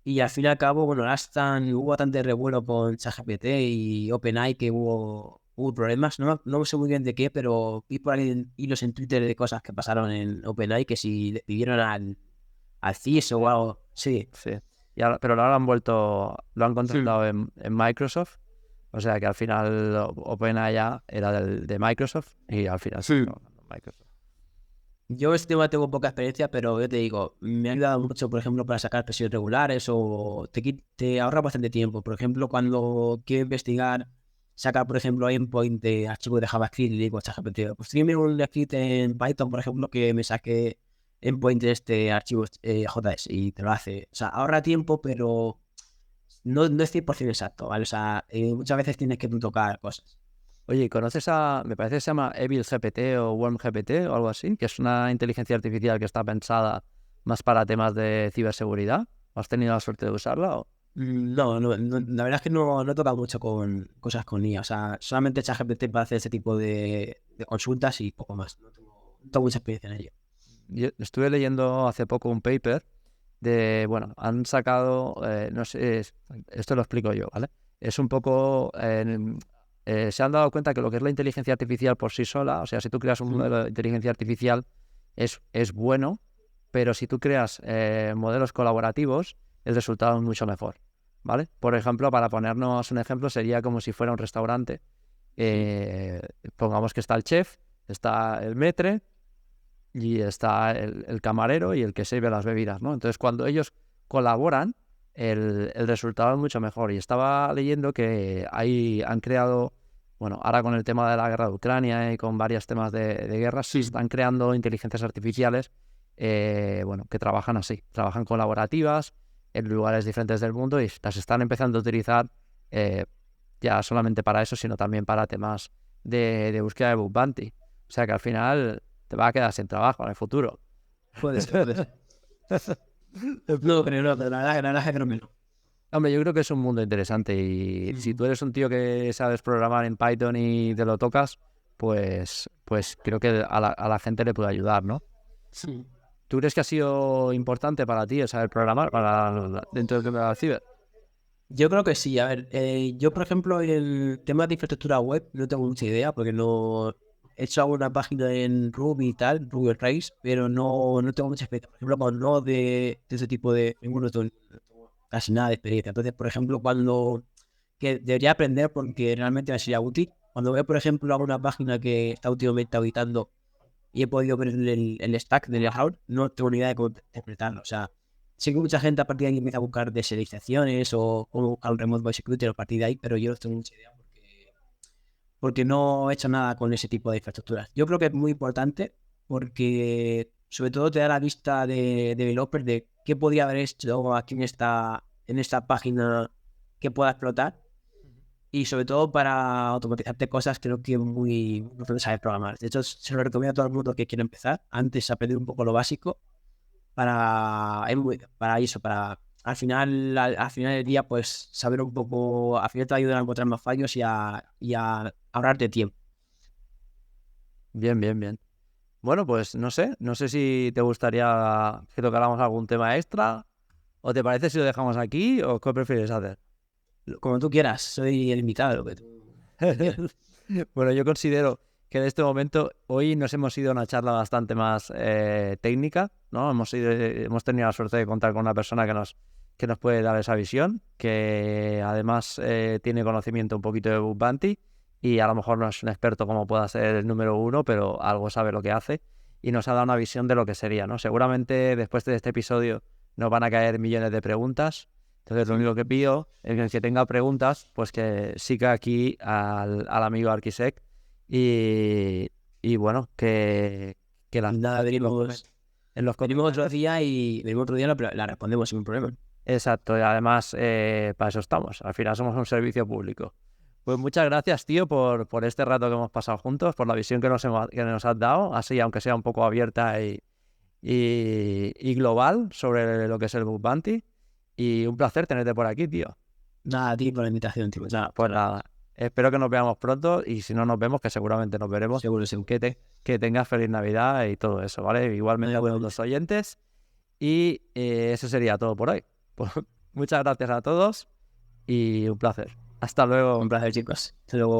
Y al fin y al cabo, bueno, hubo bastante revuelo con ChatGPT y OpenAI, que hubo problemas. No sé muy bien de qué, pero vi por ahí hilos en Twitter de cosas que pasaron en OpenAI, que si le pidieron al CISO o algo. Sí. Pero ahora lo han contratado en Microsoft. O sea que al final OpenAI ya era de Microsoft y al final Microsoft. Yo este tema tengo poca experiencia, pero yo te digo, me ha ayudado mucho, por ejemplo, para sacar presiones regulares o te ahorra bastante tiempo. Por ejemplo, cuando quiero investigar, sacar, por ejemplo, endpoint de archivos de JavaScript y le digo a ChatGPT, pues dime un script en Python, por ejemplo, que me saque endpoint de este archivo JS y te lo hace. O sea, ahorra tiempo, pero no es 100% exacto, ¿vale? O sea, muchas veces tienes que tú tocar cosas. Oye, ¿conoces me parece que se llama Evil GPT o Worm GPT o algo así? Que es una inteligencia artificial que está pensada más para temas de ciberseguridad. ¿Has tenido la suerte de usarla? No, la verdad es que no he tocado mucho con cosas con IA. O sea, solamente ChatGPT para hacer ese tipo de consultas y poco más. No tengo mucha experiencia en ello. Yo estuve leyendo hace poco un paper bueno, han sacado, no sé, esto lo explico yo, ¿vale? Es un poco se han dado cuenta que lo que es la inteligencia artificial por sí sola, o sea, si tú creas un modelo de inteligencia artificial, es bueno, pero si tú creas modelos colaborativos, el resultado es mucho mejor, ¿vale? Por ejemplo, para ponernos un ejemplo, sería como si fuera un restaurante. Pongamos que está el chef, está el maître y está el camarero y el que sirve las bebidas, ¿no? Entonces, cuando ellos colaboran, el resultado es mucho mejor. Y estaba leyendo que han creado, bueno, ahora con el tema de la guerra de Ucrania y con varios temas de guerra, se están creando inteligencias artificiales, bueno, que trabajan así, trabajan colaborativas en lugares diferentes del mundo y las están empezando a utilizar ya solamente para eso, sino también para temas de búsqueda de bug bounty. O sea que al final te va a quedar sin trabajo en el futuro. Puede ser. No, pero no, la verdad es que no. Hombre, yo creo que es un mundo interesante y si tú eres un tío que sabes programar en Python y te lo tocas, pues creo que a la gente le puede ayudar, ¿no? Sí. ¿Tú crees que ha sido importante para ti el saber programar dentro del tema de ciber? Yo creo que sí. A ver, yo por ejemplo en el tema de infraestructura web no tengo mucha idea porque no he hecho alguna página en Ruby y tal, Ruby on Rails, pero no tengo mucha experiencia. Por ejemplo, con no de ese tipo de no tengo casi nada de experiencia. Entonces, por ejemplo, que debería aprender porque realmente me sería útil. Cuando veo, por ejemplo, alguna página que está últimamente auditando y he podido ver el stack del Cloud, no tengo ni idea de cómo interpretarlo. O sea, sé que mucha gente a partir de ahí empieza a buscar deserializaciones o buscar un remote voice security a partir de ahí, pero yo no tengo mucha idea porque no he hecho nada con ese tipo de infraestructuras. Yo creo que es muy importante porque sobre todo te da la vista de developer de qué podría haber hecho aquí en esta página que pueda explotar y sobre todo para automatizarte cosas creo que es muy importante saber programar. De hecho, se lo recomiendo a todo el mundo que quiera empezar antes aprender un poco lo básico para eso, para al final del día pues saber un poco, al final te va a ayudar a encontrar más fallos y a ahorrarte tiempo. Bien. Bueno, pues no sé si te gustaría que tocáramos algún tema extra o te parece si lo dejamos aquí o qué prefieres hacer. Como tú quieras, soy el invitado, lo que tú quieras. Bueno, yo considero que en este momento hoy nos hemos ido a una charla bastante más técnica, ¿no? Hemos tenido la suerte de contar con una persona que nos puede dar esa visión, que además tiene conocimiento un poquito de bug bounty y a lo mejor no es un experto como pueda ser el número uno, pero algo sabe lo que hace y nos ha dado una visión de lo que sería, ¿no? Seguramente después de este episodio nos van a caer millones de preguntas. Entonces, lo único que pido es que el que tenga preguntas, pues que siga aquí al amigo Arquisec y bueno, que las... Nada, venimos otro día y la respondemos sin problema. Exacto, y además para eso estamos. Al final somos un servicio público. Pues muchas gracias, tío, por este rato que hemos pasado juntos, por la visión que nos has dado, así aunque sea un poco abierta y global sobre lo que es el bug bounty. Y un placer tenerte por aquí, tío. Nada, a ti por la invitación, tío. Nada, pues nada. Espero que nos veamos pronto y si no nos vemos, que seguramente nos veremos. Seguro. Que tengas feliz Navidad y todo eso, ¿vale? Igualmente a todos los oyentes. Y eso sería todo por hoy. Pues, muchas gracias a todos y un placer. Hasta luego. Un placer, chicos. Hasta luego.